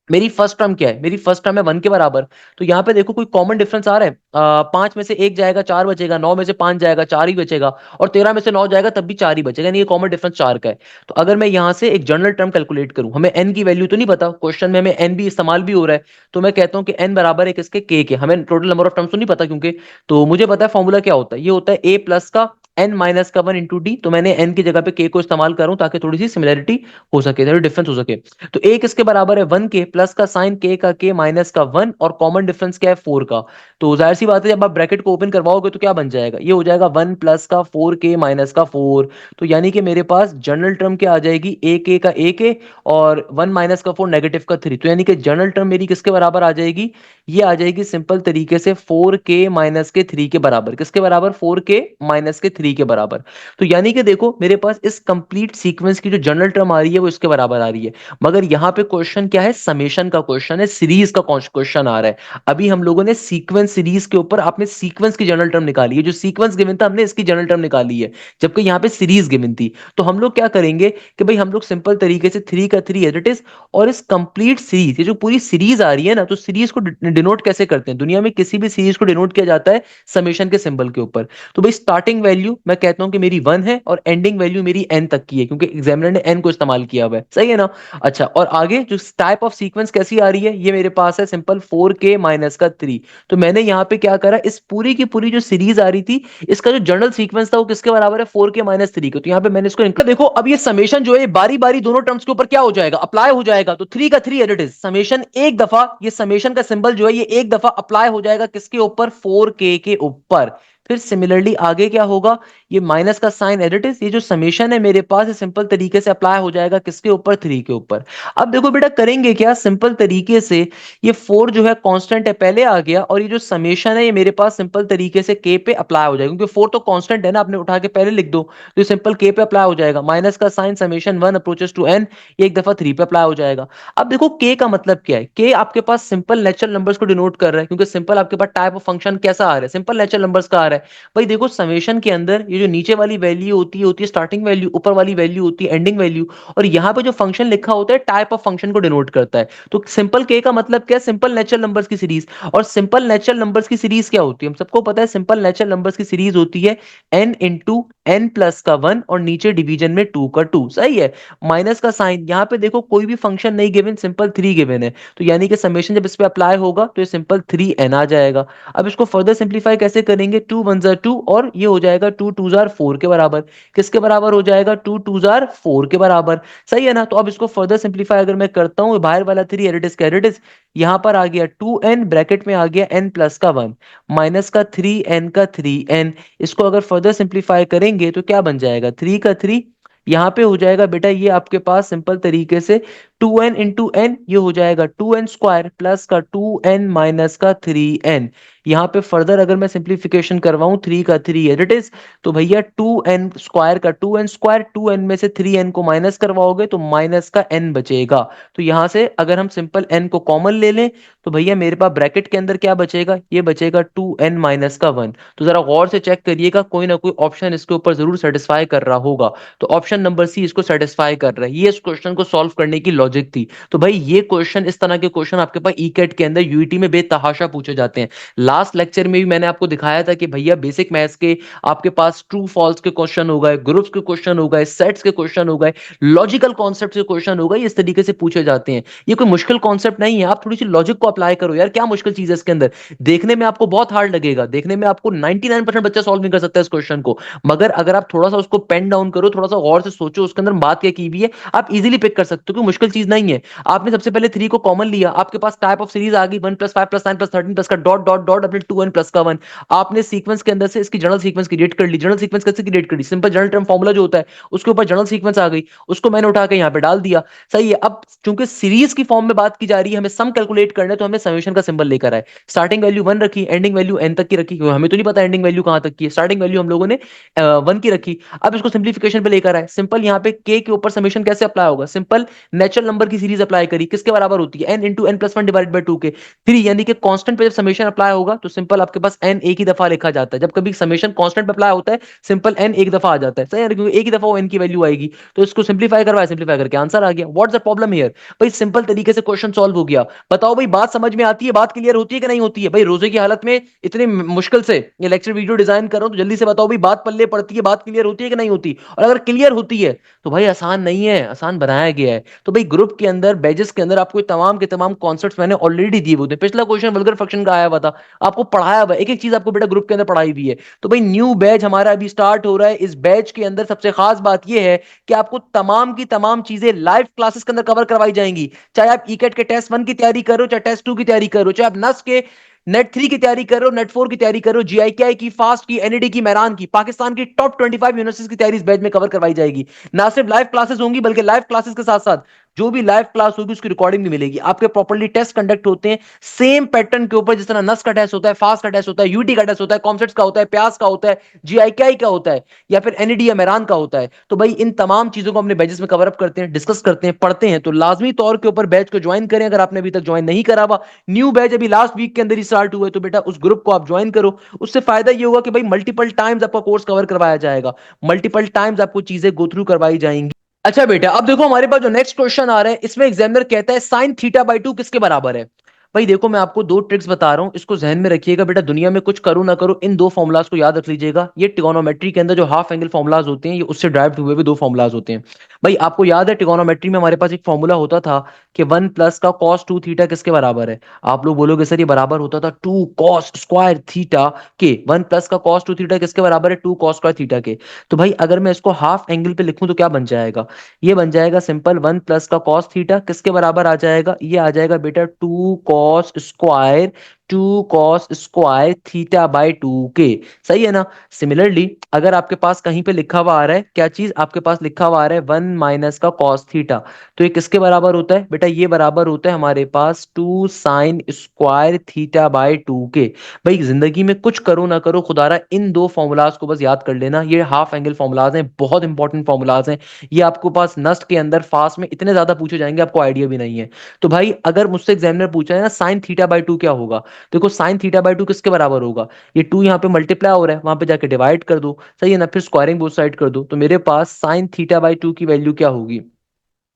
मेरी फर्स्ट टर्म क्या है, मेरी फर्स्ट टर्म है 1 के बराबर। तो यहाँ पे देखो कोई कॉमन डिफरेंस आ रहा है, 5 में से 1 जाएगा 4 बचेगा, 9 में से 5 जाएगा 4 ही बचेगा, और 13 में से 9 जाएगा तब भी 4 ही बचेगा, यानी ये कॉमन डिफरेंस 4 का है। तो अगर मैं यहाँ से एक जनरल टर्म कैलकुलेट करूं, हमें n की वैल्यू तो नहीं पता, क्वेश्चन में हमें n भी इस्तेमाल भी हो रहा है, तो मैं कहता हूँ कि n बराबर है किसके, k के। हमें टोटल नंबर ऑफ टर्म्स तो नहीं पता क्योंकि, तो मुझे पता है फॉर्मूला क्या होता है, ये होता है a प्लस का n माइनस का 1 इंटू डी। तो मैंने n की जगह पे k को इस्तेमाल करूं ताकि थोड़ी सी सिमिलरिटी हो सके, थोड़ी डिफरेंस हो सके। तो एक इसके बराबर है 1 के प्लस का साइन के का के माइनस का 1, और कॉमन डिफरेंस क्या है 4 का। तो जाहिर सी बात है जब आप ब्रैकेट को ओपन करवाओगे तो क्या बन जाएगा, ये हो जाएगा 1 प्लस का 4 के माइनस का 4। तो यानी कि मेरे पास जनरल टर्म क्या आ जाएगी, ए के का ए के, और 1 माइनस का 4 नेगेटिव का 3। तो यानी कि जनरल टर्म मेरी किसके बराबर आ जाएगी, ये आ जाएगी सिंपल तरीके से 4 के माइनस के 3 के बराबर। किसके बराबर, 4 के माइनस के 3 के बराबर। तो यानी कि देखो मेरे पास इस कंप्लीट सीक्वेंस की जो जनरल टर्म आ रही है वो इसके बराबर आ रही है। मगर यहाँ पे क्वेश्चन क्या है, समेशन का क्वेश्चन है, सीरीज का क्वेश्चन आ रहा है। अभी हम लोगों ने सीक्वेंस सीरीज के ऊपर आपने सीक्वेंस की जनरल टर्म निकाली है, जो सीक्वेंस गिवन था हमने इसकी जनरल टर्म निकाली है, जबकि यहाँ पे सीरीज गिवन थी। तो हम लोग क्या करेंगे कि भाई हम लोग सिंपल तरीके से 3 का 3 एज इट इज, और इस कंप्लीट सीरीज, ये जो पूरी सीरीज आ रही है ना, तो सीरीज को डिनोट कैसे करते हैं, दुनिया में किसी भी सीरीज को डिनोट किया जाता है समेशन के सिंबल के ऊपर। तो भाई स्टार्टिंग वैल्यू मैं कहता हूं कि मेरी 1 है, और एंडिंग वैल्यू मेरी n तक की है, क्योंकि एग्जामिनर ने n को इस्तेमाल किया हुआ है। सही है ना। अच्छा, और आगे जो टाइप ऑफ सीक्वेंस कैसी आ रही है, ये मेरे पास है सिंपल 4k माइनस का 3। तो मैंने यहाँ पे क्या करा, इस पूरी की पूरी जो सीरीज आ रही थी इसका जो जनरल सीक्वेंस था वो किसके बराबर है, 4k माइनस 3 के। तो यहाँ पे मैंने इसको देखो अब ये समेशन जो है बारी बारी दोनों टर्म्स के ऊपर क्या हो जाएगा, अप्लाई हो जाएगा। तो 3 का 3 एडिट इज समेशन, एक दफा ये समेशन का सिंबल जो है ये एक दफा अप्लाई हो जाएगा किसके ऊपर, 4k के ऊपर। फिर सिमिलरली आगे क्या होगा, ये माइनस का साइन एडिट इज, ये जो समेशन है मेरे पास ये सिंपल तरीके से अप्लाई हो जाएगा किसके ऊपर, 3 के ऊपर। अब देखो बेटा करेंगे क्या, सिंपल तरीके से ये 4 जो है कांस्टेंट है पहले आ गया, और ये जो समेशन है ये मेरे पास सिंपल तरीके से k पे अप्लाई हो जाएगा, क्योंकि 4 तो कांस्टेंट है ना, आपने उठा के पहले लिख दो, तो ये सिंपल k पे अप्लाई हो जाएगा। माइनस का sine summation 1 approaches to n, ये एक दफा 3 पे अप्लाई हो जाएगा। अब देखो k का मतलब क्या है, k आपके पास सिंपल नेचुरल नंबर्स को डिनोट कर रहा है, क्योंकि सिंपल आपके पास टाइप ऑफ फंक्शन कैसा आ रहा है, सिंपल नेचुरल नंबर्स का आ रहा है। भाई देखो समेशन के अंदर ये जो नीचे वाली वैल्यू होती है स्टार्टिंग वैल्यू, ऊपर वाली वैल्यू होती है एंडिंग वैल्यू, और यहाँ पे जो फंक्शन लिखा होता है टाइप ऑफ फंक्शन को डिनोट करता है। तो सिंपल के का मतलब क्या है, सिंपल नेचुरल नंबर्स की सीरीज। और सिंपल नेचुरल नंबर्स की सीरीज क्या होती है, हम सबको पता है सिंपल नेचुरल नंबर्स की सीरीज होती है n इंटू n प्लस का 1, और नीचे डिवीजन में 2 का 2। सही है। माइनस का साइन, यहाँ पे देखो कोई भी फंक्शन नहीं गिवन, सिंपल 3 गिवन है, तो यानी कि समेशन जब इस पे अप्लाई होगा तो ये सिंपल 3n आ जाएगा। अब इसको फर्दर सिंप्लीफाई कैसे करेंगे, 2 1 जार 2, और ये हो जाएगा 2 2 जार 4 के बराबर। किसके बराबर हो जाएगा, 2 2 जार 4 के बराबर। सही है ना। तो अब इसको फर्दर सिंप्लीफाई अगर मैं करता हूँ, बाहर वाला 3 एडिटिस का एडिटिस, यहाँ पर आ गया 2n, ब्रैकेट में आ गया n प्लस का 1, माइनस का 3n का 3n। इसको अगर फर्दर सिंप्लीफाई करेंगे तो क्या बन जाएगा, 3 का 3, यहाँ पे हो जाएगा बेटा ये आपके पास सिंपल तरीके से 2n इंटू एन, ये हो जाएगा 2n² प्लस का 2n माइनस का 3n। यहाँ पे फर्दर अगर मैं सिंप्लीफिकेशन करवाऊं, 3 का 3 एज इट इज, तो भैया 2n² का 2n², 2n में से 3n को माइनस करवाओगे तो माइनस का n बचेगा। तो यहां से अगर हम सिंपल n को कॉमन ले लें तो भैया मेरे पास ब्रैकेट के अंदर क्या बचेगा, ये बचेगा 2n माइनस का 1। तो जरा गौर से चेक करिएगा, कोई ना कोई ऑप्शन इसके ऊपर जरूर सेटिस्फाई कर रहा होगा। तो ऑप्शन नंबर सी इसको सेटिस्फाई कर रहा है। ये इस क्वेश्चन को सॉल्व करने की लॉजिक थी। तो भाई ये क्वेश्चन, इस तरह के क्वेश्चन आपके पास ई कैट के अंदर यूईटी में बेतहाशा पूछे जाते हैं। लास्ट लेक्चर में भी मैंने आपको दिखाया था कि भैया बेसिक मैथ्स के आपके पास ट्रू फॉल्स के क्वेश्चन हो गए, ग्रुप्स के क्वेश्चन हो गए, सेट्स के क्वेश्चन हो गए, लॉजिकल कॉन्सेप्ट के क्वेश्चन हो गए, इस तरीके से पूछे जाते हैं। ये कोई मुश्किल कॉन्सेप्ट नहीं है, आप थोड़ी सी लॉजिक को अप्लाई करो यार, क्या मुश्किल चीज है इसके अंदर। देखने में आपको बहुत हार्ड लगेगा, देखने में आपको 99% बच्चा सॉल्व नहीं कर सकता इस क्वेश्चन को, मगर अगर आप थोड़ा सा उसको पेन डाउन करो, थोड़ा सा गौर से सोचो उसके अंदर बात क्या की हुई है, आप इजीली पिक कर सकते हो, क्योंकि मुश्किल चीज नहीं है। आपने सबसे पहले 3 को कॉमन लिया, आपके पास टाइप ऑफ सीरीज आ गई 1 + 5 + 9 + 13 प्लस का डॉट डॉट डॉट अपने 2n प्लस का 1। आपने सीक्वेंस के अंदर से इसकी जनरल सीक्वेंस क्रिएट कर ली। जनरल सीक्वेंस कैसे क्रिएट कर ली, सिंपल जनरल टर्म फॉर्मूला जो होता है उसके ऊपर जनरल सीक्वेंस आ गई, उसको मैंने उठा के यहाँ पे डाल दिया। सही है। अब चूंकि सीरीज की फॉर्म में बात की जा रही है, हमें सम कैलकुलेट करना है, तो हमने समेशन का सिंबल लेकर आए। स्टार्टिंग वैल्यू 1 रखी, एंडिंग वैल्यू n तक की रखी, क्योंकि हमें तो नहीं पता एंडिंग वैल्यू कहां तक की है, स्टार्टिंग वैल्यू हम लोगों ने 1 की रखी। अब इसको सिंप्लीफिकेशन पे लेकर आए। सिंपल यहाँ पे k के ऊपर समेशन कैसे अप्लाई होगा, सिंपल नेचुरल नंबर की सीरीज अप्लाई करी, किसके बराबर होती है, n into n plus 1 divide by 2 के 3, यानी कि कांस्टेंट पे जब समेशन अप्लाई होगा तो सिंपल आपके पास n एक ही दफा लिखा जाता है। जब कभी समेशन कांस्टेंट पे अप्लाई होता है सिंपल n एक दफा आ जाता है, सही है, क्योंकि एक ही दफा वो n की वैल्यू आएगी। तो इसको सिंप्लीफाई करवाया, सिंप्लीफाई करके आंसर आ गया। व्हाट्स द प्रॉब्लम हियर भाई, सिंपल तरीके से क्वेश्चन सॉल्व हो गया। बताओ भाई, बात समझ में आती है, बात क्लियर होती है कि नहीं होती है। भाई रोजे की हालत में इतनी मुश्किल से ये लेक्चर वीडियो डिजाइन कर रहा हूं, तो जल्दी से बताओ भाई, बात पल्ले पड़ती है, बात क्लियर होती है कि नहीं होती। और अगर क्लियर होती है तो भाई आसान नहीं है, आसान बनाया गया है। तो भाई ग्रुप के अंदर, बैजेस के अंदर आपको तमाम के तमाम कॉन्सेप्ट्स मैंने ऑलरेडी दिए हुए थे। पिछला क्वेश्चन वल्गर फ्रैक्शन का आया हुआ था, आपको पढ़ाया हुआ, एक एक चीज आपको बेटा ग्रुप के अंदर पढ़ाई हुई है। तो भाई न्यू बैच हमारा अभी स्टार्ट हो रहा है। इस बैच के अंदर सबसे खास बात यह है कि आपको तमाम की तमाम चीजें लाइव क्लासेस के अंदर कवर करवाई जाएंगी। चाहे आप ईकेट के टेस्ट 1 की तैयारी करो, चाहे टेस्ट 2 की तैयारी करो, चाहे आप नस के नेट 3 की तैयारी करो, नेट 4 की तैयारी करो, जीआईकेआई की, फास्ट की, एनईडी की, मैरान की, पाकिस्तान की टॉप 25 यूनिवर्सिटीज की तैयारी इस बैच में कवर करवाई जाएगी। ना सिर्फ लाइव क्लासेस होंगी, बल्कि लाइव क्लासेस के साथ साथ जो भी लाइव क्लास होगी उसकी रिकॉर्डिंग भी मिलेगी। आपके प्रॉपर्ली टेस्ट कंडक्ट होते हैं सेम पैटर्न के ऊपर, जिस तरह नस का टेस्ट होता है, फास्ट का टेस्ट होता है, यूटी का टेस्ट होता है, कॉमसेट्स का होता है, प्यास का होता है, जीआईकेआई का होता है, या फिर एनईडी या मैरान का होता है। तो भाई इन तमाम चीजों को अपने बैचेस में कवर अप करते हैं, डिस्कस करते हैं, पढ़ते हैं। तो लाजमी तौर के ऊपर बैच को ज्वाइन करें, अगर आपने अभी तक ज्वाइन नहीं करा हुआ। न्यू बैच अभी लास्ट वीक के अंदर ही स्टार्ट हुआ है, तो बेटा उस ग्रुप को आप ज्वाइन करो। उससे फायदा ये होगा कि भाई मल्टीपल टाइम्स आपका कोर्स कवर करवाया जाएगा, मल्टीपल टाइम्स आपको चीजें गो थ्रू करवाई जाएंगी। अच्छा बेटा, अब देखो हमारे पास जो नेक्स्ट क्वेश्चन आ रहा है, इसमें एग्जामिनर कहता है साइन थीटा बाई 2 किसके बराबर है। भाई देखो, मैं आपको दो ट्रिक्स बता रहा हूं, इसको जहन में रखिएगा बेटा। दुनिया में कुछ करो ना करो, इन दो फॉर्मुलाज को याद रख लीजिएगा। ये ट्रिगोनोमेट्री के अंदर जो हाफ एंगल फॉर्मुलाज होते हैं, ये उससे ड्राइव हुए हुए दो फॉर्मुलाज होते हैं। भाई आपको याद है ट्रिगोनोमेट्री में हमारे पास एक फॉर्मूला होता था कि 1 प्लस का कॉस 2 थीटा किसके बराबर है। आप लोग बोलोगे सर ये बराबर होता था 2 कॉस स्क्वायर थीटा के। 1 प्लस का कॉस 2 थीटा किसके बराबर है, 2 कॉस स्क्वायर थीटा के। तो भाई अगर मैं इसको हाफ एंगल पे लिखूं तो क्या बन जाएगा, ये बन जाएगा सिंपल 1 प्लस का कॉस थीटा किसके बराबर आ जाएगा, ये आ जाएगा बेटा 2 cos square, 2 cos square theta by 2 के। सही है ना। सिमिलरली अगर आपके पास कहीं पे लिखा हुआ आ रहा है, क्या चीज आपके पास लिखा हुआ आ रहा है 1 माइनस का कॉस थीटा, तो ये किसके बराबर होता है बेटा, ये बराबर होता है हमारे पास 2 साइन स्क्वायर थीटा बाई 2 के। भाई जिंदगी में कुछ करो ना करो, खुदारा इन दो फॉर्मुलाज को बस याद कर लेना। ये हाफ एंगल फॉर्मुलाज हैं, बहुत इंपॉर्टेंट फॉर्मुलाज हैं। ये आपको पास नस्ट के अंदर फास्ट में इतने ज्यादा पूछे जाएंगे, आपको आइडिया भी नहीं है। तो भाई अगर मुझसे एग्जामिनर पूछा है ना साइन थीटा बाई 2 क्या होगा, देखो साइन थीटा बाई 2 किसके बराबर होगा, ये 2 यहाँ पे मल्टीप्लाई हो रहा है, वहां पे जाके डिवाइड कर दो, सही है ना, फिर स्क्वायरिंग बोथ साइड कर दो। तो मेरे पास साइन थीटा बाई 2 की वैल्यू क्या होगी,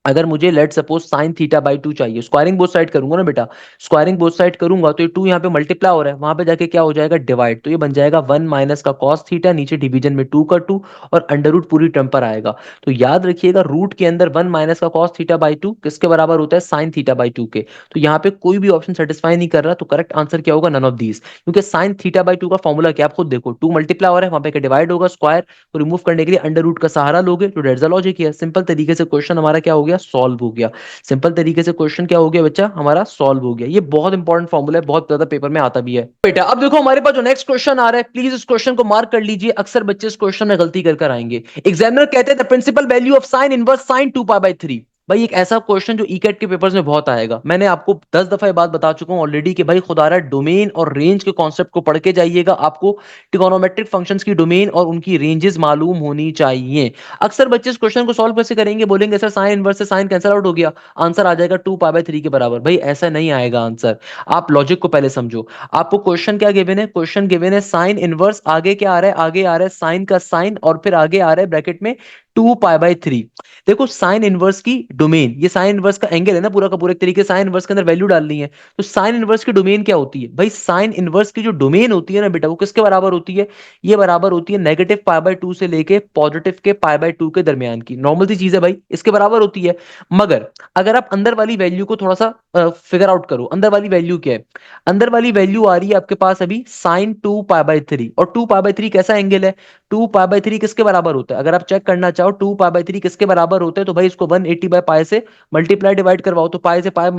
अगर मुझे let suppose sine theta by 2 चाहिए, स्क्वायरिंग बोथ साइड करूंगा ना बेटा, स्क्वायरिंग बोथ साइड करूंगा तो ये 2 यहाँ पे मल्टीप्लाई हो रहा है, वहां पे जाके क्या हो जाएगा डिवाइड, तो ये बन जाएगा 1 माइनस का कॉस थीटा, नीचे डिवीजन में 2 का 2 और अंडर रूट पूरी टर्म पर आएगा। तो याद रखिएगा रूट के अंदर 1 माइनस का कॉस थीटा बाई 2 किसके बराबर होता है, साइन थीटा बाई 2 के। तो यहाँ पे कोई भी ऑप्शन सेटिस्फाई नहीं कर रहा, तो करेक्ट आंसर क्या होगा, नन ऑफ दीज। क्योंकि साइन थीटा बाई 2 का फॉर्मूला क्या, आप खुद देखो 2 मल्टीप्लाई हो रहा है, वहां पे डिवाइड होगा, स्क्वायर को रिमूव करने के लिए अंडर रूट का सहारा लोगे, तो डेट्स द लॉजिक है। सिंपल तरीके से क्वेश्चन हमारा क्या हो गया, सॉल्व हो गया। सिंपल तरीके से क्वेश्चन क्या हो गया बच्चा, हमारा सॉल्व हो गया। ये बहुत इंपॉर्टेंट फॉर्मूला है, बहुत ज्यादा पेपर में आता भी है बेटा। अब देखो हमारे पास जो नेक्स्ट क्वेश्चन आ रहा है, प्लीज इस क्वेश्चन को मार्क कर लीजिए, अक्सर बच्चे इस क्वेश्चन में गलती कर कर आएंगे। एग्जामिनर कहते हैं the principal value of sine inverse sine 2 pi by 3। भाई एक ऐसा क्वेश्चन जो ईकेट के पेपर्स में बहुत आएगा, मैंने आपको 10 दफा ये बात बता चुका हूं ऑलरेडी कि भाई खुदा रहा डोमेन और रेंज के कॉन्सेप्ट को पढ़ के जाइएगा, आपको ट्रिगोनोमेट्रिक फंक्शंस की डोमेन और उनकी रेंजेस मालूम होनी चाहिए। अक्सर बच्चे इस क्वेश्चन को सॉल्व कैसे करेंगे, बोलेंगे सर साइन इनवर्स से साइन कैंसिल आउट हो गया, आंसर आ जाएगा 2 पाई बाय 3 के बराबर। भाई ऐसा नहीं आएगा आंसर, आप लॉजिक को पहले समझो। आपको क्वेश्चन क्या गिवन है, क्वेश्चन गिवन है साइन इनवर्स, आगे क्या आ रहा है, आगे आ रहा है साइन का साइन और फिर आगे आ रहा है ब्रैकेट में 2 पाई बाय 3। देखो साइन इनवर्स की डोमेन, ये साइन इनवर्स का एंगल है ना पूरा का पूरा, एक तरीके से साइन इनवर्स के अंदर वैल्यू डालनी है। तो साइन इनवर्स की डोमेन क्या होती है भाई, साइन इनवर्स की जो डोमेन होती है ना बेटा, वो किसके बराबर होती है, ये बराबर होती है -π/2 से लेके पॉजिटिव के π/2 के दरमियान की। नॉर्मल सी चीज है भाई, इसके बराबर होती है। मगर अगर आप अंदर वाली वैल्यू को थोड़ा सा फिगर आउट करो, अंदर वाली वैल्यू क्या है, अंदर वाली वैल्यू आ रही है आपके पास अभी साइन 2 पाई बाय 3, और 2 पाई बाय 3 कैसा एंगल है, 2 पाई बाय 3 किसके बराबर होता है, अगर आप चेक करना चाहो 2 पाई बाय 3 किसके बराबर होता है, तो भाई इसको 180/π से मल्टीप्लाई डिवाइड करवाओ, तो पाई से पाई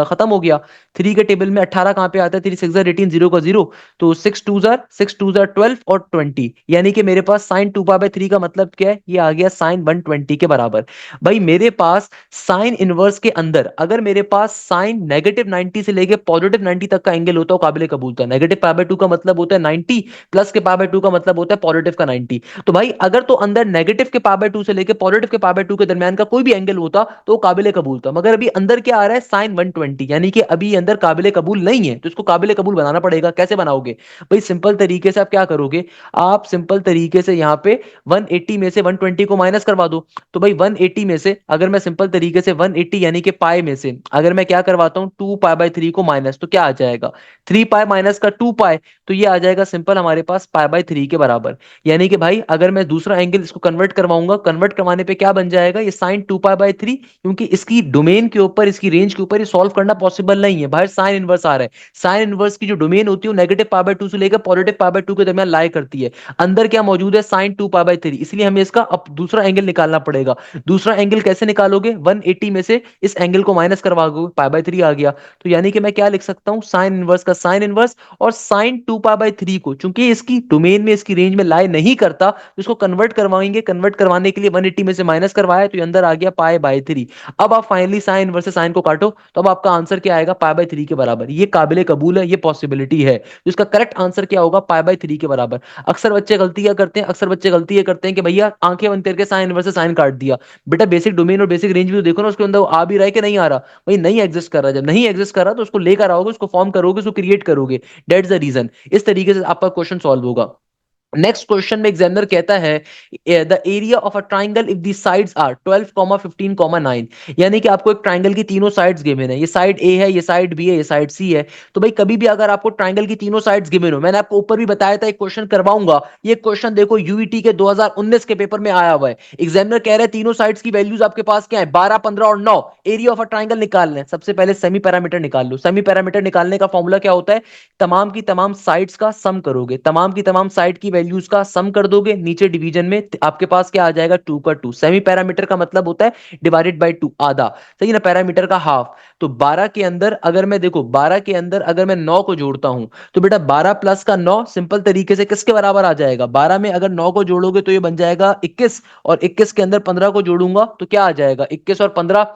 खत्म हो गया। 3 के टेबल में 18 कहां पे आता है, 3 6 18, 0 का 0, तो 6 2 12 और 20, यानी कि मेरे पास साइन 2 पाई बाय 3 का मतलब क्या है, ये आ गया साइन 120 के बराबर। भाई मेरे पास साइन इनवर्स के अंदर अगर मेरे पास साइन -90 से लेके +90 तक का एंगल होता है, काबिल कबूल था। -π/2 का मतलब होता है 90, प्लस के π/2 का मतलब होता है पॉजिटिव का 90। तो भाई अगर तो अंदर नेगेटिव के π/2 से लेके पॉजिटिव के π/2 के दरमियान का कोई भी एंगल होता तो वो काबिल कबूल था। मगर अभी अंदर क्या आ रहा है, साइन 120, यानी कि अभी अंदर काबिल कबूल नहीं है, तो इसको काबिल कबूल बनाना पड़ेगा। कैसे बनाओगे भाई, सिंपल तरीके से आप क्या करोगे, आप सिंपल तरीके से यहाँ पे 180 में से 120 को माइनस करवा दो। तो भाई 180 में से अगर मैं सिंपल तरीके से 180 यानी कि पाई में से अगर मैं क्या करवाता हूँ 2 पाई बाय 3 को माइनस, तो क्या आ जाएगा 3 पाई माइनस का 2 पाई, तो ये आ जाएगा सिंपल हमारे पास π/3 के बराबर। यानी कि भाई अगर मैं दूसरा एंगल इसको कन्वर्ट करवाऊंगा, कन्वर्ट करवाने पे क्या बन जाएगा, ये साइन 2 पाई बाय 3, क्योंकि इसकी डोमेन के ऊपर इसकी रेंज के ऊपर ये सॉल्व करना पॉसिबल नहीं है, बाहर साइन इनवर्स आ रहा है। साइन इनवर्स की जो डोमेन होती है वो -π/2 से लेकर +π/2 के दरमियान लाई करती है। अंदर क्या मौजूद है, साइन 2 पाई बाय 3, इसलिए हमें इसका अब दूसरा एंगल निकालना पड़ेगा। दूसरा एंगल कैसे निकालोगे, 180 में से इस एंगल को माइनस करवाओगे, π/3 आ गया। तो यानी कि मैं क्या लिख सकता हूं, साइन इनवर्स का साइन इनवर्स और साइन 2 पाई बाय 3 को, चूंकि इसकी डोमेन में इसकी रेंज में लाई नहीं करता, तो इसको कन्वर्ट करवाएंगे। कन्वर्ट करवाने के लिए 180 में से माइनस करवाया, तो ये अंदर आ गया π/3। अब आप फाइनली साइन इनवर्स से साइन को काटो, तो अब आपका आंसर क्या आएगा, π/3 के बराबर। ये काबिल कबूल है, ये पॉसिबिलिटी है, तो इसका करेक्ट आंसर क्या होगा, π/3 के बराबर। अक्सर बच्चे गलती क्या करते हैं, अक्सर बच्चे गलती ये करते हैं कि भैया आंखें बंद करके साइन इनवर्स से साइन काट दिया। बेटा बेसिक डोमेन और बेसिक रेंज भी तो देखो ना, उसके अंदर वो आ भी रहा है कि नहीं आ रहा। भाई नहीं एग्जिस्ट कर रहा, जब नहीं एग्जिस्ट कर रहा तो उसको लेकर आओगे, उसको फॉर्म करोगे, उसको क्रिएट करोगे, दैट्स द रीजन। इस तरीके से आपका क्वेश्चन सॉल्व होगा। नेक्स्ट क्वेश्चन में एग्जामिनर कहता है the area of a triangle if the sides are 12, 15, 9, यानी कि आपको एक ट्राइंगल की तीनों साइड्स गिवन है, ये साइड ए है, ये साइड बी है, ये साइड सी है। तो भाई कभी भी अगर आपको ट्राइंगल की तीनों साइड्स गिवन हो, मैंने आपको ऊपर भी बताया था एक क्वेश्चन करवाऊंगा, ये क्वेश्चन देखो यूईटी के 2019 के पेपर में आया हुआ है। एग्जामिनर कह रहे हैं तीनों साइड्स की वैल्यूज आपके पास क्या है, 12, 15 और 9, एरिया ऑफ अ ट्राइंगल निकालना है। सबसे पहले सेमी पैरामीटर निकाल लो। सेमी पैरामीटर निकालने का फॉर्मूला क्या होता है, तमाम की तमाम साइड्स का सम करोगे, तमाम की तमाम साइड की वैल्यूज का सम कर दोगे, नीचे डिवीजन में आपके पास क्या आ जाएगा, 2 का 2। सेमी पैरामीटर का मतलब होता है डिवाइडेड बाय 2, आधा, सही ना, पैरामीटर का हाफ। तो 12 के अंदर अगर मैं देखो 12 के अंदर अगर मैं 9 को जोड़ता हूं, तो बेटा 12 प्लस का 9 सिंपल तरीके से किसके बराबर आ जाएगा, 12 में अगर 9 को जोड़ोगे तो ये बन जाएगा 21, और 21 के अंदर 15 को जोड़ूंगा तो क्या आ जाएगा, 21 और 15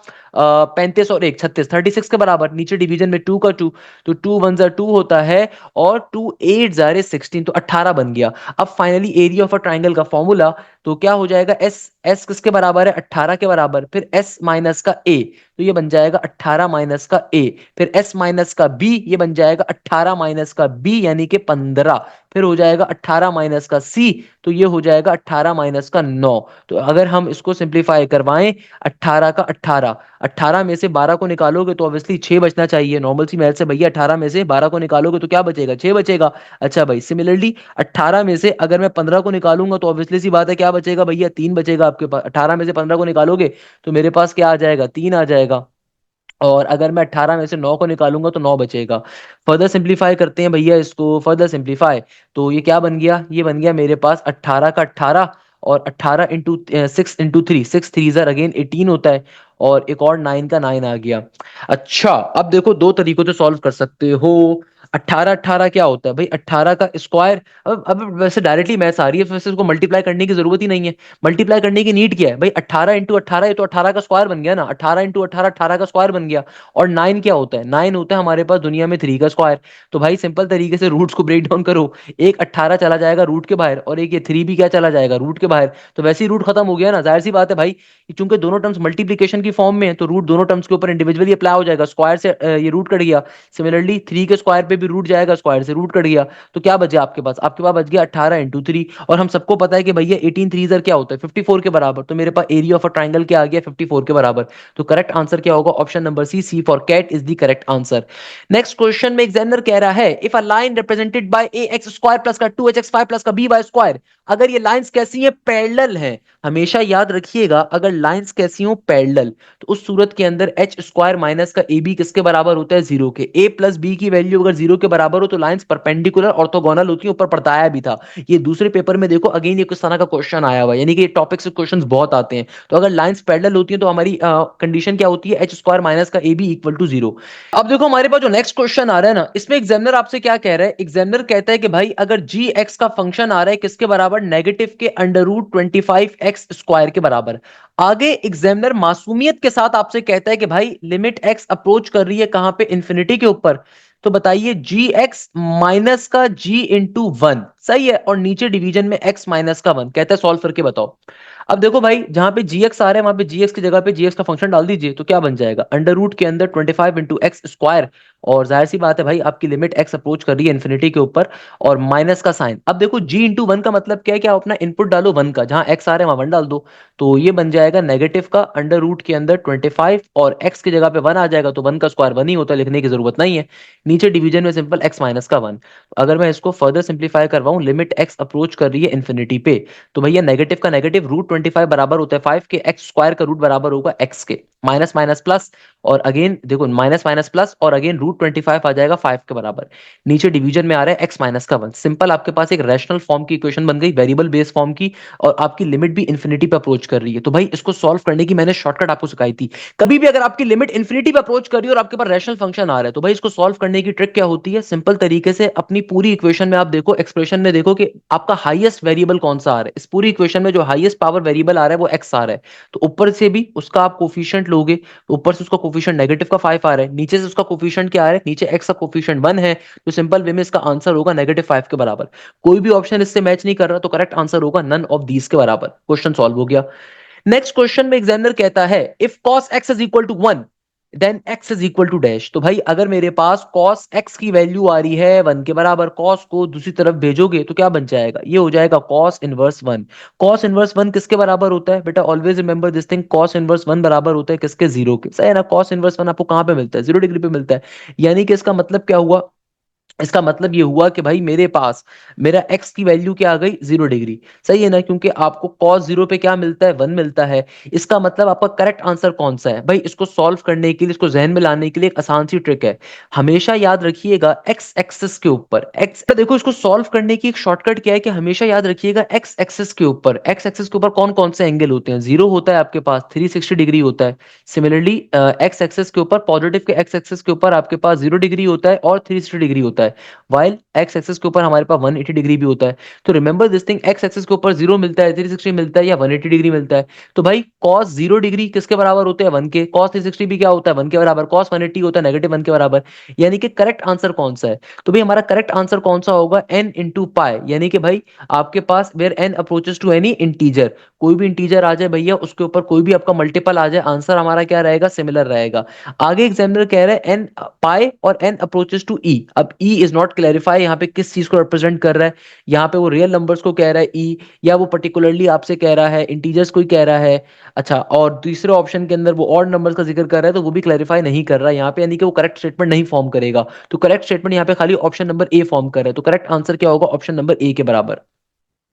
35 और 1 36, 36 के बराबर। नीचे डिवीजन में 2 का 2, तो 2 1 जा 2 होता है, और 2 8 जा 16, तो 18 बन गया। अब finally area of a triangle का फॉर्मूला तो क्या हो जाएगा, एस, एस किसके बराबर है, 18 के बराबर, फिर एस माइनस का ए, तो ये बन जाएगा 18 माइनस का ए, फिर एस माइनस का बी, ये बन जाएगा 18 माइनस का बी यानी कि 15, फिर हो जाएगा 18 माइनस का सी, तो ये हो जाएगा 18 माइनस का 9। तो अगर हम इसको सिंप्लीफाई करवाएं, 18 का 18, 18 में से 12 को निकालोगे तो ऑब्वियसली 6 बचना चाहिए, नॉर्मल सी मैथ से भैया 18 में से 12 को निकालोगे तो क्या बचेगा, 6 बचेगा। अच्छा भाई सिमिलरली 18 में से अगर मैं 15 को निकालूंगा तो ऑब्वियसली सी बात है क्या बचेगा भैया, 3 बचेगा आपके पास। 18 में से 15 को निकालोगे तो मेरे पास क्या आ जाएगा, 3 आ जाएगा। और अगर मैं 18 में से 9 को निकालूंगा तो 9 बचेगा। फर्दर सिंप्लीफाई करते हैं भैया इसको, फर्दर सिंप्लीफाई, तो ये क्या बन गया, ये बन गया मेरे पास 18 का 18, और 18 इंटू 6 इंटू 3, 6 3 ज़र अगेन 18 होता है, और एक और 9 का 9 आ गया। अच्छा अब देखो दो तरीकों से सॉल्व कर सकते हो। 18 18 क्या होता है भाई, 18 का स्क्वायर। अब वैसे डायरेक्टली मैथ्स आ रही है, वैसे इसको मल्टीप्लाई करने की जरूरत ही नहीं है। मल्टीप्लाई करने की नीड क्या है भाई, 18 इंटू 18, ये तो 18 का स्क्वायर बन गया ना, 18 इंटू 18 18 का स्क्वायर बन गया। और 9 क्या होता है, 9 होता है हमारे पास दुनिया में 3 का स्क्वायर। तो भाई सिंपल तरीके से रूट्स को ब्रेक डाउन करो, एक 18 चला जाएगा रूट के बाहर, और एक ये 3 भी क्या चला जाएगा रूट के बाहर। तो वैसे ही रूट खत्म हो गया ना, जाहिर सी बात है भाई, कि चूंकि दोनों टर्म्स मल्टीप्लीकेशन की फॉर्म में है, तो रूट दोनों टर्म्स के ऊपर इंडिविजुअली अप्लाई हो जाएगा, स्क्वायर से ये रूट कट गया। सिमिलरली 3 के स्क्वायर पे भी रूट जाएगा, स्क्वायर से रूट कट गया। तो क्या बचा आपके पास, आपके पास बच गया 18 इंटू 3। और हम सबको पता है कि भैया 18 थ्री क्या होता है, 54 के बराबर। तो मेरे पास एरिया ऑफ अ ट्राइंगल क्या आ गया, 54 के बराबर। तो करेक्ट आंसर क्या होगा, option number C, C for cat is the correct answer. Next question में एग्जामिनर कह रहा है, if a line represented by a x square plus का 2h x5 प्लस का बी वाई स्क्वायर, अगर ये लाइंस कैसी है, पैरेलल है। हमेशा याद रखिएगा, अगर लाइंस कैसी हो पैरेलल, तो उस सूरत के अंदर एच स्क्वायर माइनस का ए बी किसके बराबर होता है, जीरो के। ए प्लस बी की वैल्यू अगर जीरो के बराबर हो तो लाइंस परपेंडिकुलर ऑर्थोगोनल होती है, ऊपर पढ़ताया भी था। ये दूसरे पेपर में देखो अगेन ये किस तरह का क्वेश्चन आया हुआ है, यानी कि टॉपिक से क्वेश्चंस बहुत आते हैं। तो अगर लाइंस पैरेलल होती हैं तो हमारी कंडीशन क्या होती है, एच स्क्वायर माइनस का a b equal to zero. अब देखो हमारे पास जो नेक्स्ट क्वेश्चन आ रहा है ना, इसमें एग्जामिनर आपसे क्या कह रहा है, एग्जामिनर कहता है कि भाई अगर जी एक्स का फंक्शन आ रहा है किसके बराबर, नेगेटिव के अंडर रूट 25x स्क्वायर के बराबर। आगे एग्जामिनर मासूमियत के साथ आपसे कहता है कि भाई लिमिट एक्स अप्रोच कर रही है कहां पे, इंफिनिटी के ऊपर। तो बताइए जी एक्स माइनस का जी इंटू वन सही है, और नीचे डिवीजन में एक्स माइनस का वन, कहता है सॉल्व करके बताओ। अब देखो भाई, जहां पे जी एक्स आ रहा है वहां पे जी एक्स की जगह पे जी एक्स का फंक्शन डाल दीजिए, तो क्या बन जाएगा, अंडर रूट के अंदर 25 इंटू एक्स स्क्वायर। और जाहिर सी बात है भाई, आपकी लिमिट एक्स अप्रोच कर रही है इन्फिनिटी के ऊपर, और माइनस का साइन। अब देखो जी इंटू वन का मतलब क्या है, कि आप अपना इनपुट डालो वन का, जहां एक्स आ रहा है वहां वन डाल दो। तो ये बन जाएगा नेगेटिव का अंडर रूट के अंदर 25, और एक्स की जगह पे वन आ जाएगा, तो वन का स्क्वायर वन ही होता है, लिखने की जरूरत नहीं है। नीचे डिवीजन में सिंपल एक्स माइनस का वन। अगर मैं इसको फर्दर सिंप्लीफाई करवाऊं, लिमिट एक्स अप्रोच कर रही है इन्फिनिटी पे, तो भैया नेगेटिव का नेगेटिव रूट 25 बराबर होता है 5 के, एक्स स्क्वायर का रूट बराबर होगा एक्स के, माइनस माइनस प्लस। और अगेन देखो माइनस माइनस प्लस, और अगेन रूट 25 आ जाएगा 5 के बराबर। नीचे डिवीजन में आ रहा है एक्स माइनस का वन। सिंपल आपके पास एक रैशनल फॉर्म की इक्वेशन बन गई, वेरिएबल बेस फॉर्म की। और आपकी लिमिट भी इन्फिनिटी पे अप्रोच कर रही है, तो भाई इसको सॉल्व करने की मैंने शॉर्टकट आपको सिखाई थी। कभी भी अगर आपकी लिमिट इन्फिनिटी पे अप्रोच कर रही है और आपके पास रैशनल फंक्शन आ रहा है, तो भाई इसको सॉल्व करने की ट्रिक क्या होती है, सिंपल तरीके से अपनी पूरी इक्वेशन में आप देखो, एक्सप्रेशन में देखो कि आपका हाईएस्ट वेरिएबल कौन सा आ रहा है। इस पूरी इक्वेशन में जो हाईएस्ट पावर वेरिएबल आ रहा है वो एक्स आ रहा है, तो ऊपर से भी उसका आप कोफिशिएंट लोगे, तो ऊपर से उसका कोफिशिएंट नेगेटिव का 5 आ रहा है, नीचे से उसका कोफिशिएंट क्या आ रहा है, नीचे एक्स का कोफिशिएंट 1 है, तो सिंपल वे में इसका आंसर होगा -5 के बराबर। कोई भी ऑप्शन इससे मैच नहीं कर रहा, तो करेक्ट आंसर होगा नन ऑफ दीज के बराबर। क्वेश्चन सॉल्व हो गया। नेक्स्ट क्वेश्चन में एग्जामिनर कहता है, if cos x is equal to 1 then x is equal to dash. तो भाई अगर मेरे पास cos x की वैल्यू आ रही है 1 के बराबर, cos को दूसरी तरफ भेजोगे तो क्या बन जाएगा, ये हो जाएगा cos इनवर्स 1। cos इनवर्स 1 किसके बराबर होता है बेटा, always remember this thing, cos inverse 1 बराबर होता है किसके, जीरो के, सही है ना। cos इनवर्स 1 आपको कहां पे मिलता है, 0 डिग्री पे मिलता है। यानी कि इसका मतलब क्या हुआ, इसका मतलब ये हुआ कि भाई मेरे पास मेरा x की वैल्यू क्या आ गई, 0 डिग्री। सही है ना, क्योंकि आपको cos 0 पे क्या मिलता है, 1 मिलता है। इसका मतलब आपका करेक्ट आंसर कौन सा है भाई, इसको सॉल्व करने के लिए, इसको जहन में लाने के लिए एक आसान सी ट्रिक है। हमेशा याद रखिएगा x एक्सिस के ऊपर, x देखो इसको सॉल्व करने की एक शॉर्टकट क्या है, कि हमेशा याद रखिएगा x एक्सिस के ऊपर, x एक्सिस के ऊपर कौन कौन से एंगल होते हैं, जीरो होता है आपके पास, 360 डिग्री होता है। सिमिलरली x एक्सिस के ऊपर, पॉजिटिव के x एक्सिस के ऊपर आपके पास 0 डिग्री होता है और 360 डिग्री होता है। वाइल एक्स एक्सिस के ऊपर हमारे पास 180 डिग्री भी होता है। तो remember this thing, x axis के ऊपर 0 मिलता है, 360 मिलता है, या 180 डिग्री मिलता है। तो भाई cos 0 डिग्री किसके बराबर होते हैं, 1 के। cos 360 भी क्या होता है, 1 के बराबर। cos 180 होता है -1 के बराबर। यानी कि करेक्ट आंसर कौन सा है, तो भाई हमारा करेक्ट आंसर कौन सा होगा, n इंटू पाई। यानी कि भाई आपके पास where n approaches to any integer, कोई भी इंटीजर आ जाए भैया, उसके ऊपर कोई भी आपका मल्टीपल आ जाए, आंसर हमारा क्या रहेगा, सिमिलर रहेगा। आगे एग्जामिनर कह रहे हैं n पाई और n अप्रोचेस टू e। अब e इज नॉट क्लैरिफाई यहाँ पे किस चीज को रिप्रेजेंट कर रहा है, यहाँ पे वो रियल नंबर्स को कह रहा है e, या वो पर्टिकुलरली आपसे कह रहा है इंटीजर्स को ही कह रहा है। अच्छा, और दूसरे ऑप्शन के अंदर वो ऑड नंबर्स का जिक्र कर रहा है, तो वो भी क्लैरिफाई नहीं कर रहा है यहाँ पे, यानी कि वो करेक्ट स्टेटमेंट नहीं फॉर्म करेगा। तो करेक्ट स्टेटमेंट यहाँ पे खाली ऑप्शन नंबर ए फॉर्म कर रहा है, तो करेक्ट आंसर क्या होगा, ऑप्शन नंबर ए के बराबर।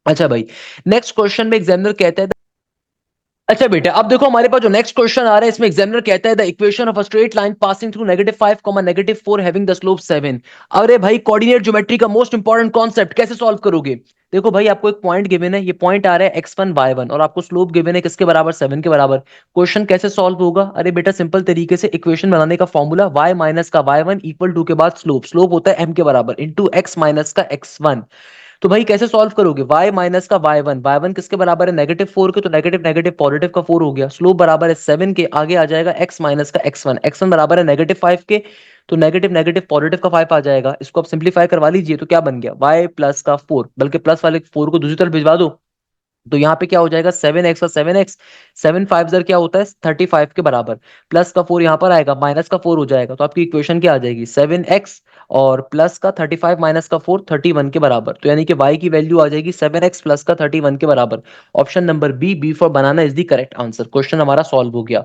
अच्छा भाई, नेक्स्ट क्वेश्चन में एग्जामिनर कहता है, अच्छा बेटा अब देखो हमारे पास जो नेक्स्ट क्वेश्चन आ रहा है, इसमें एग्जामिनर कहता है the equation of a straight line passing through -5, -4 having the slope 7। अरे भाई कोऑर्डिनेट ज्योमेट्री का मोस्ट इंपॉर्टेंट कॉन्सेप्ट कैसे सॉल्व करोगे। देखो भाई, आपको एक पॉइंट गिवन है, ये पॉइंट आ रहा है x1 y1, और आपको स्लोप गिवन है किसके बराबर, 7 के बराबर। क्वेश्चन कैसे सॉल्व होगा? अरे बेटा सिंपल तरीके से इक्वेशन बनाने का फॉर्मूला, y माइनस का y1 इक्वल टू के बाद स्लोप, स्लोप होता है m के बराबर इंटू x माइनस का x1। तो भाई कैसे सॉल्व करोगे? y माइनस का y1, y1 किसके बराबर है, -4 के, तो नेगेटिव नेगेटिव पॉजिटिव का 4 हो गया। स्लोप बराबर है 7 के, आगे आ जाएगा x माइनस का x1, x1 बराबर है -5 के, तो नेगेटिव नेगेटिव पॉजिटिव का 5 आ जाएगा। इसको आप सिंप्लीफाई करवा लीजिए, तो क्या बन गया, y प्लस का 4, बल्कि प्लस वाले 4 को दूसरी तरफ भिजवा दो, तो यहाँ पे क्या हो जाएगा, 7x का 7x, 7 5 क्या होता है 35 के बराबर, प्लस का 4 यहाँ पर आएगा, माइनस का 4 हो जाएगा, तो आपकी इक्वेशन क्या आ जाएगी, 7x और प्लस का 35 माइनस का 4, 31 के बराबर। तो यानी कि y की वैल्यू आ जाएगी 7x प्लस का 31 के बराबर। Option number B for banana is the correct answer. Question हमारा सॉल्व हो गया।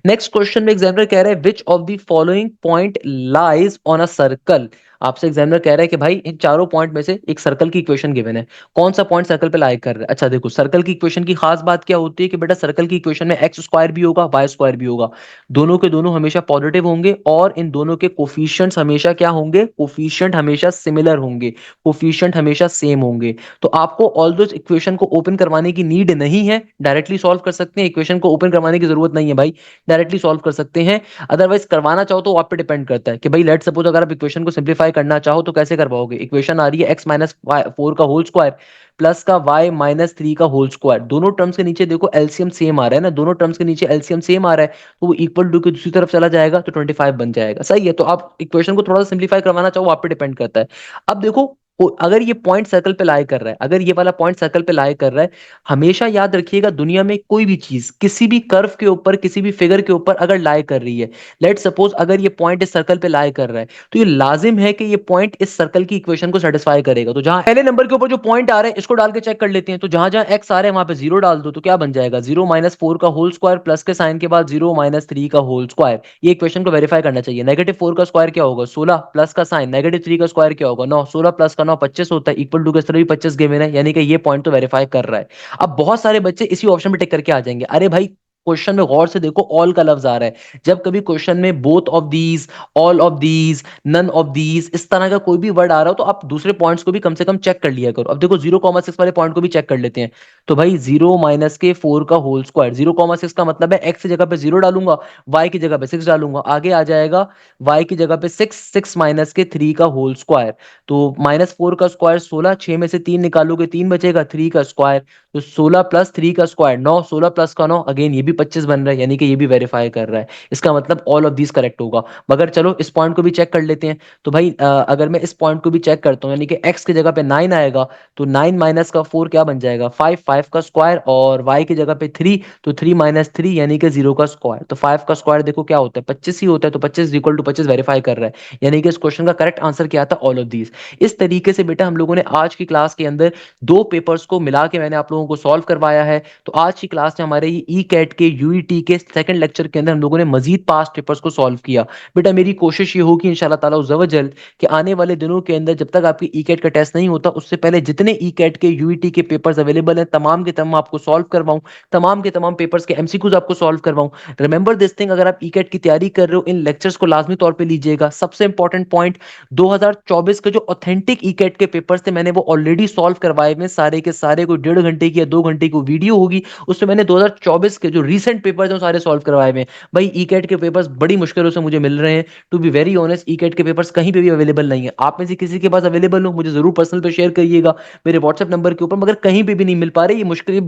नेक्स्ट क्वेश्चन में एग्जामिनर कह रहा है which of the following point lies on a circle. आपसे एग्जामिनर कह रहा है कि भाई इन चारों पॉइंट में से एक सर्कल की इक्वेशन गिवन है, कौन सा पॉइंट सर्कल पे लाई कर रहा है। अच्छा देखो, सर्कल की इक्वेशन की खास बात क्या होती है कि बेटा सर्कल की इक्वेशन में एक्स स्क्वायर भी होगा, वाई स्क्वायर भी होगा, दोनों के दोनों हमेशा पॉजिटिव होंगे, और इन दोनों के कोफिशिएंट्स हमेशा क्या होंगे, कोफिशिएंट हमेशा सिमिलर होंगे, कोफिशिएंट हमेशा सेम होंगे। तो आपको ऑल दो इक्वेशन को ओपन करवाने की नीड नहीं है, डायरेक्टली सॉल्व कर सकते हैं, इक्वेशन को ओपन करवाने की जरूरत नहीं है भाई, डायरेक्टली सॉल्व कर सकते हैं। अदरवाइज करवाना चाहो तो आप पे डिपेंड करता है कि भाई लेट सपोज अगर आप इक्वेशन को सिंप्लीफाई करना चाहो तो कैसे करवाओगे। इक्वेशन आ रही है x माइनस 4 का होल स्क्वायर प्लस का y माइनस 3 का होल स्क्वायर, दोनों टर्म्स के नीचे देखो एलसीएम सेम आ रहा है ना, दोनों टर्म्स के नीचे एलसीएम सेम आ रहा है, तो वो इक्वल टू के दूसरी तरफ चला जाएगा तो 25 बन जाएगा। सही है, तो आप इक्वेशन को थोड़ा सा सिंप्लीफाई करवाना चाहो आप पे डिपेंड करता है। अब देखो, अगर ये पॉइंट सर्कल पे लाई कर रहा है, अगर ये वाला पॉइंट सर्कल पे लाई कर रहा है, हमेशा याद रखिएगा दुनिया में कोई भी चीज किसी भी कर्व के ऊपर, किसी भी फिगर के ऊपर अगर लाई कर रही है, लेट सपोज अगर ये पॉइंट इस सर्कल पे लाई कर रहा है, तो ये लाजिम है कि ये पॉइंट इस सर्कल की इक्वेशन को सेटिस्फाई करेगा। तो जहां पहले नंबर के ऊपर जो पॉइंट आ रहा है इसको डाल के चेक कर लेते हैं, तो जहां जहां एक्स आ रहा है वहां पे जीरो डाल दो, तो क्या बन जाएगा, 0 - 4 का होल स्क्वायर प्लस के साइन के बाद 0 - 3 का होल स्क्वायर। ये इक्वेशन को वेरीफाई करना चाहिए। -4 का स्क्वायर क्या होगा 16, प्लस का साइन -3 का स्क्वायर क्या होगा 9, 16 प्लस का 9 25 होता है, इक्वल टू के तरह भी 25 गिवन है, यानी कि ये पॉइंट तो वेरीफाई कर रहा है। अब बहुत सारे बच्चे इसी ऑप्शन में टिक करके आ जाएंगे, अरे भाई क्वेश्चन में गौर से देखो ऑल का लफ्ज आ रहा है, जब कभी क्वेश्चन में both of these, all of these, none of these, इस तरह का कोई भी वर्ड आ रहा हो तो आप दूसरे पॉइंट्स को भी कम से कम चेक कर लिया करो। अब देखो 0,6 वाले पॉइंट को भी चेक कर लेते हैं, तो भाई 0 - 4 का होल स्क्वायर, 0,6 का मतलब है एक्स की जगह पे 0 डालूंगा, वाई की जगह पे 6 डालूंगा, आगे आ जाएगा वाई की जगह पे 6, 6 - 3 का होल स्क्वायर, तो -4 का स्क्वायर 16, 6 में से 3 निकालोगे 3 बचेगा, 3 का स्क्वायर, तो 16 प्लस 3 का स्क्वायर 9, 16 प्लस का 9, अगेन ये भी 25 बन रहा है, यानी कि ये भी वेरीफाई कर रहा है। इसका मतलब ऑल ऑफ दीज करेक्ट होगा। मगर चलो इस पॉइंट को भी चेक कर लेते हैं, तो भाई अगर मैं इस पॉइंट को भी चेक करता हूँ, यानी कि x की जगह पे 9 आएगा, तो 9 माइनस का 4 क्या बन जाएगा 5, 5 का स्क्वायर, और y की जगह पे 3, तो 3 - 3 यानी कि 0 का स्क्वायर, तो 5 का स्क्वायर देखो क्या होता है 25 ही होता है, तो 25 इक्वल टू 25 वेरीफाई कर रहा है, यानी कि इस क्वेश्चन का करेक्ट आंसर क्या था, ऑल ऑफ दीज। इस तरीके से बेटा हम लोगों ने आज की क्लास के अंदर दो पेपर्स को मिला के मैंने आप लोगों को सॉल्व करवाया है। तो आज की क्लास में हमारे ई कैट के यूईटी के सेकंड लेक्चर के अंदर हम लोगों ने मजीद पास्ट पेपर्स को सॉल्व किया। बेटा मेरी कोशिश ये होगी इंशाल्लाह ताला उज़्ज़वजल कि आने वाले दिनों के अंदर जब तक आपकी ई कैट का टेस्ट नहीं होता उससे पहले जितने ई कैट के यूईटी के पेपर्स अवेलेबल हैं तमाम के तमाम आपको सॉल्व करवाऊं, तमाम के तमाम पेपर्स के एमसीक्यूज आपको सॉल्व करवाऊं। रिमेंबर दिस थिंग, अगर आप ई कैट की तैयारी कर रहे हो इन लेक्चर्स को लाजमी तौर पर लीजिएगा। सबसे इंपॉर्टेंट पॉइंट, 2024 के जो ऑथेंटिक ई कैट के पेपर्स थे मैंने वो ऑलरेडी सॉल्व करवाए हुए सारे के सारे, कोई 1.5 घंटे की या 2 घंटे की वीडियो होगी, उसमें मैंने 2024 के जो रीसेंट पेपर्स हैं वो सारे सॉल्व करवाए हुए हैं। भाई ई कैट के पेपर्स बड़ी मुश्किलों से मुझे मिल रहे हैं, to be very honest E cat के पेपर्स कहीं पे भी अवेलेबल नहीं है। आप में से किसी के पास अवेलेबल हो मुझे जरूर पर्सनल पे शेयर करिएगा मेरे व्हाट्सएप नंबर के ऊपर, मगर कहीं पे भी नहीं मिल पा रहे। ये मुश्किल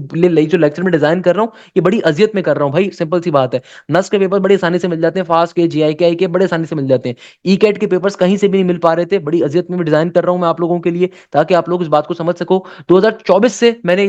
जो लेक्चर में डिजाइन कर रहा हूँ ये बड़ी अजियत में कर रहा हूँ भाई, सिंपल सी बात है। नस के पेपर बड़ी आसानी से मिल जाते हैं, फास्ट के जीआईके के बड़े आसानी से मिल जाते हैं, ई कैट के पेपर्स कहीं से भी नहीं मिल पा रहे थे, बड़ी अजियत में डिजाइन कर रहा हूं मैं आप लोगों के लिए ताकि आप लोग इस बात को समझ सको। 2024 से मैंने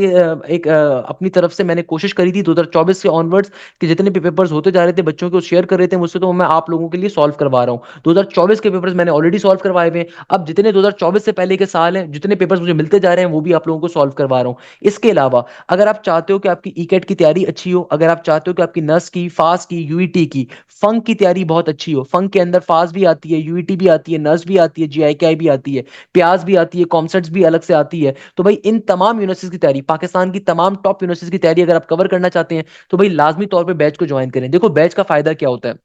एक अपनी तरफ से मैंने कोशिश करी थी 2024 से ऑनवर्ड्स कि जितने भी पेपर्स होते जा रहे थे बच्चों को शेयर कर रहे थे मुझसे, तो मैं आप लोगों के लिए सॉल्व करवा रहा हूं। 2024 के पेपर्स मैंने ऑलरेडी सॉल्व करवाए हुए हैं, अब जितने 2024 से पहले के साल हैं जितने पेपर्स मुझे मिलते जा रहे हैं वो भी आप लोगों को सॉल्व करवा रहा हूं। इसके अलावा अगर आप चाहते हो कि आपकी ई कैट की तैयारी अच्छी हो, अगर आप चाहते हो कि आपकी नस की, फास की, यूईटी की, फंक की तैयारी बहुत अच्छी हो, फंक के अंदर फास भी आती है, यूईटी भी आती है, नस भी आती है, जीआईके भी आती है, प्याज भी आती है, कॉमसेट्स भी अलग से आती है, तो भाई इन तमाम यूनिवर्सिटीज की तैयारी, पाकिस्तान की तमाम टॉप यूनिवर्सिटीज की तैयारी अगर आप कवर करना चाहते हैं तो भाई लाजमी तौर पे बैच को ज्वाइन करें। देखो बैच का फायदा क्या होता है,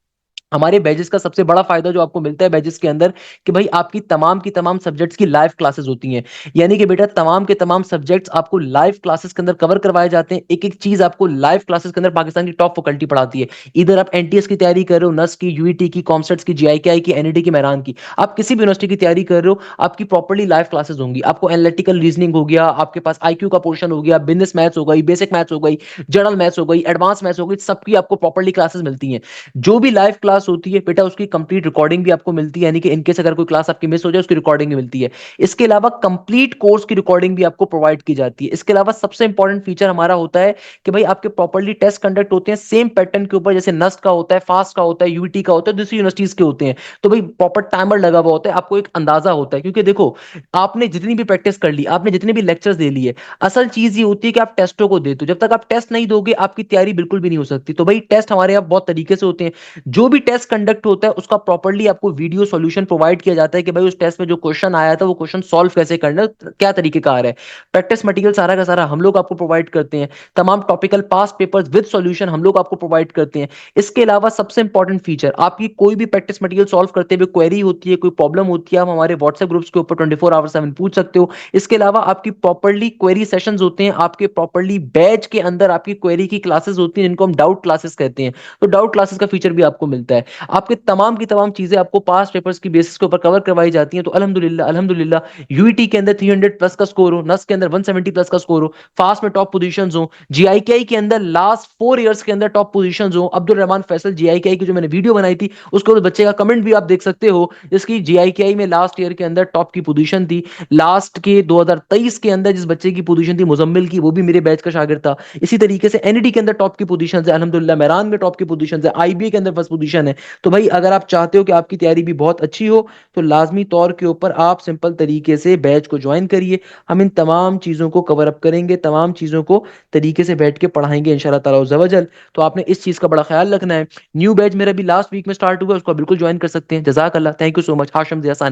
हमारे बैजेस का सबसे बड़ा फायदा जो आपको मिलता है बैजेस के अंदर कि भाई आपकी तमाम की तमाम सब्जेक्ट्स की लाइव क्लासेस होती हैं। यानी कि बेटा तमाम के तमाम सब्जेक्ट्स आपको लाइव क्लासेस के अंदर कवर करवाए जाते हैं। एक एक चीज आपको लाइव क्लासेस के अंदर पाकिस्तान की टॉप फैकल्टी पढ़ाती है। इधर आप एनटीएस की तैयारी कर रहे हो, नस की, यूईटी की, कॉमसेट्स की, जीआईकेआई की, एनईटी की, मेहरान की, आप किसी भी यूनिवर्सिटी की तैयारी कर रहे हो, आपकी प्रॉपर्ली लाइव क्लासेस होंगी। आपको एनालिटिकल रीजनिंग हो गया, आपके पास आईक्यू का पोर्शन हो गया, बिजनेस मैथ्स हो गई, बेसिक मैथ्स हो गई, जनरल मैथ्स हो गई, एडवांस मैथ्स हो गई, सबकी आपको प्रॉपर्ली क्लासेस मिलती हैं। जो भी लाइव क्लास होती है बेटा उसकी कंप्लीट रिकॉर्डिंग भी आपको मिलती है। यानी कि इनकेस अगर कोई क्लास आपकी मिस हो जाए उसकी रिकॉर्डिंग भी मिलती है। इसके अलावा कंप्लीट कोर्स की रिकॉर्डिंग भी आपको प्रोवाइड की जाती है। इसके अलावा सबसे इंपॉर्टेंट फीचर हमारा होता है कि भाई आपके प्रॉपर्ली टेस्ट कंडक्ट होते हैं सेम पैटर्न के ऊपर, जैसे नस्ट का होता है, फास्ट का होता है, यूईटी का होता है, दूसरी यूनिवर्सिटीज के होते हैं। तो भाई प्रॉपर टाइमर लगा हुआ होता है, आपको एक अंदाजा होता है। क्योंकि देखो आपने जितनी भी प्रैक्टिस कर ली, आपने जितने भी लेक्चर्स दे लिए, असल चीज ये होती है कि आप टेस्टों को देते हो। जब तक आप टेस्ट नहीं दोगे आपकी तैयारी बिल्कुल भी नहीं हो सकती। तो भाई टेस्ट हमारे यहाँ बहुत तरीके से होते हैं। जो भी टेस्ट कंडक्ट होता है उसका प्रॉपर्ली आपको वीडियो सॉल्यूशन प्रोवाइड किया जाता है कि भाई उस टेस्ट में जो क्वेश्चन आया था वो क्वेश्चन सॉल्व कैसे करना है, क्या तरीके का आ रहा है। प्रैक्टिस मटेरियल सारा का सारा हम लोग आपको प्रोवाइड करते हैं। तमाम topical pass papers with solution हम लोग आपको प्रोवाइड करते हैं। इसके अलावा सबसे इंपॉर्टेंट फीचर, आपकी कोई भी प्रैक्टिस मटेरियल सॉल्व करते हुए क्वेरी होती है, कोई प्रॉब्लम होती है, आप हमारे व्हाट्सएप ग्रुप्स के ऊपर 24/7 पूछ सकते हो। इसके अलावा आपकी प्रॉपर्ली क्वेरी सेशंस होते हैं, आपके प्रॉपर्ली बैच के अंदर आपकी क्वेरी की क्लासेस होती हैं जिनको हम डाउट क्लासेस कहते हैं। तो डाउट क्लासेस का फीचर भी आपको मिलता है। आपके तमाम की तमाम चीजें आपको पास पेपर्स की बेसिस के ऊपर कवर करवाई जाती हैं। तो अल्हम्दुलिल्लाह अल्हम्दुलिल्लाह यूईटी के अंदर 300 प्लस का स्कोर हो, नस के अंदर 170 प्लस का स्कोर हो, फास्ट में टॉप पोजीशंस हो, जीआईकेआई के अंदर लास्ट 4 इयर्स के अंदर टॉप पोजीशंस हो। अब्दुल रहमान फैसल जीआईकेआई की जो मैंने वीडियो बनाई थी उसके ऊपर बच्चे का कमेंट भी आप देख सकते हो, जिसकी जीआईकेआई में लास्ट ईयर के अंदर टॉप की पोजीशन थी। लास्ट के 2023 के अंदर जिस बच्चे की पोजीशन थी मुजम्मिल की, वो भी मेरे बैच का शागिर्द था। इसी तरीके से एनईडी के अंदर टॉप की पोजीशन है, अल्हम्दुलिल्लाह मेहरान में टॉप की पोजीशन है, आईबीए के अंदर फर्स्ट पोजीशन है। तो भाई अगर आप चाहते हो कि आपकी तैयारी भी बहुत अच्छी हो तो लाजमी तौर के ऊपर आप सिंपल तरीके से बैच को ज्वाइन करिए। हम इन तमाम चीज़ों को कवर अप करेंगे, तमाम चीज़ों को तरीके से बैठ के पढ़ाएंगे इंशाल्लाह ताला अज़्ज़ा वजल। तो आपने इस चीज़ का बड़ा ख्याल रखना है। न्यू बैच मेरा भी लास्ट वीक में स्टार्ट हुआ, उसको बिल्कुल ज्वाइन कर सकते हैं। जज़ाक अल्लाह, thank you so much. Hashim Zia सानिंग।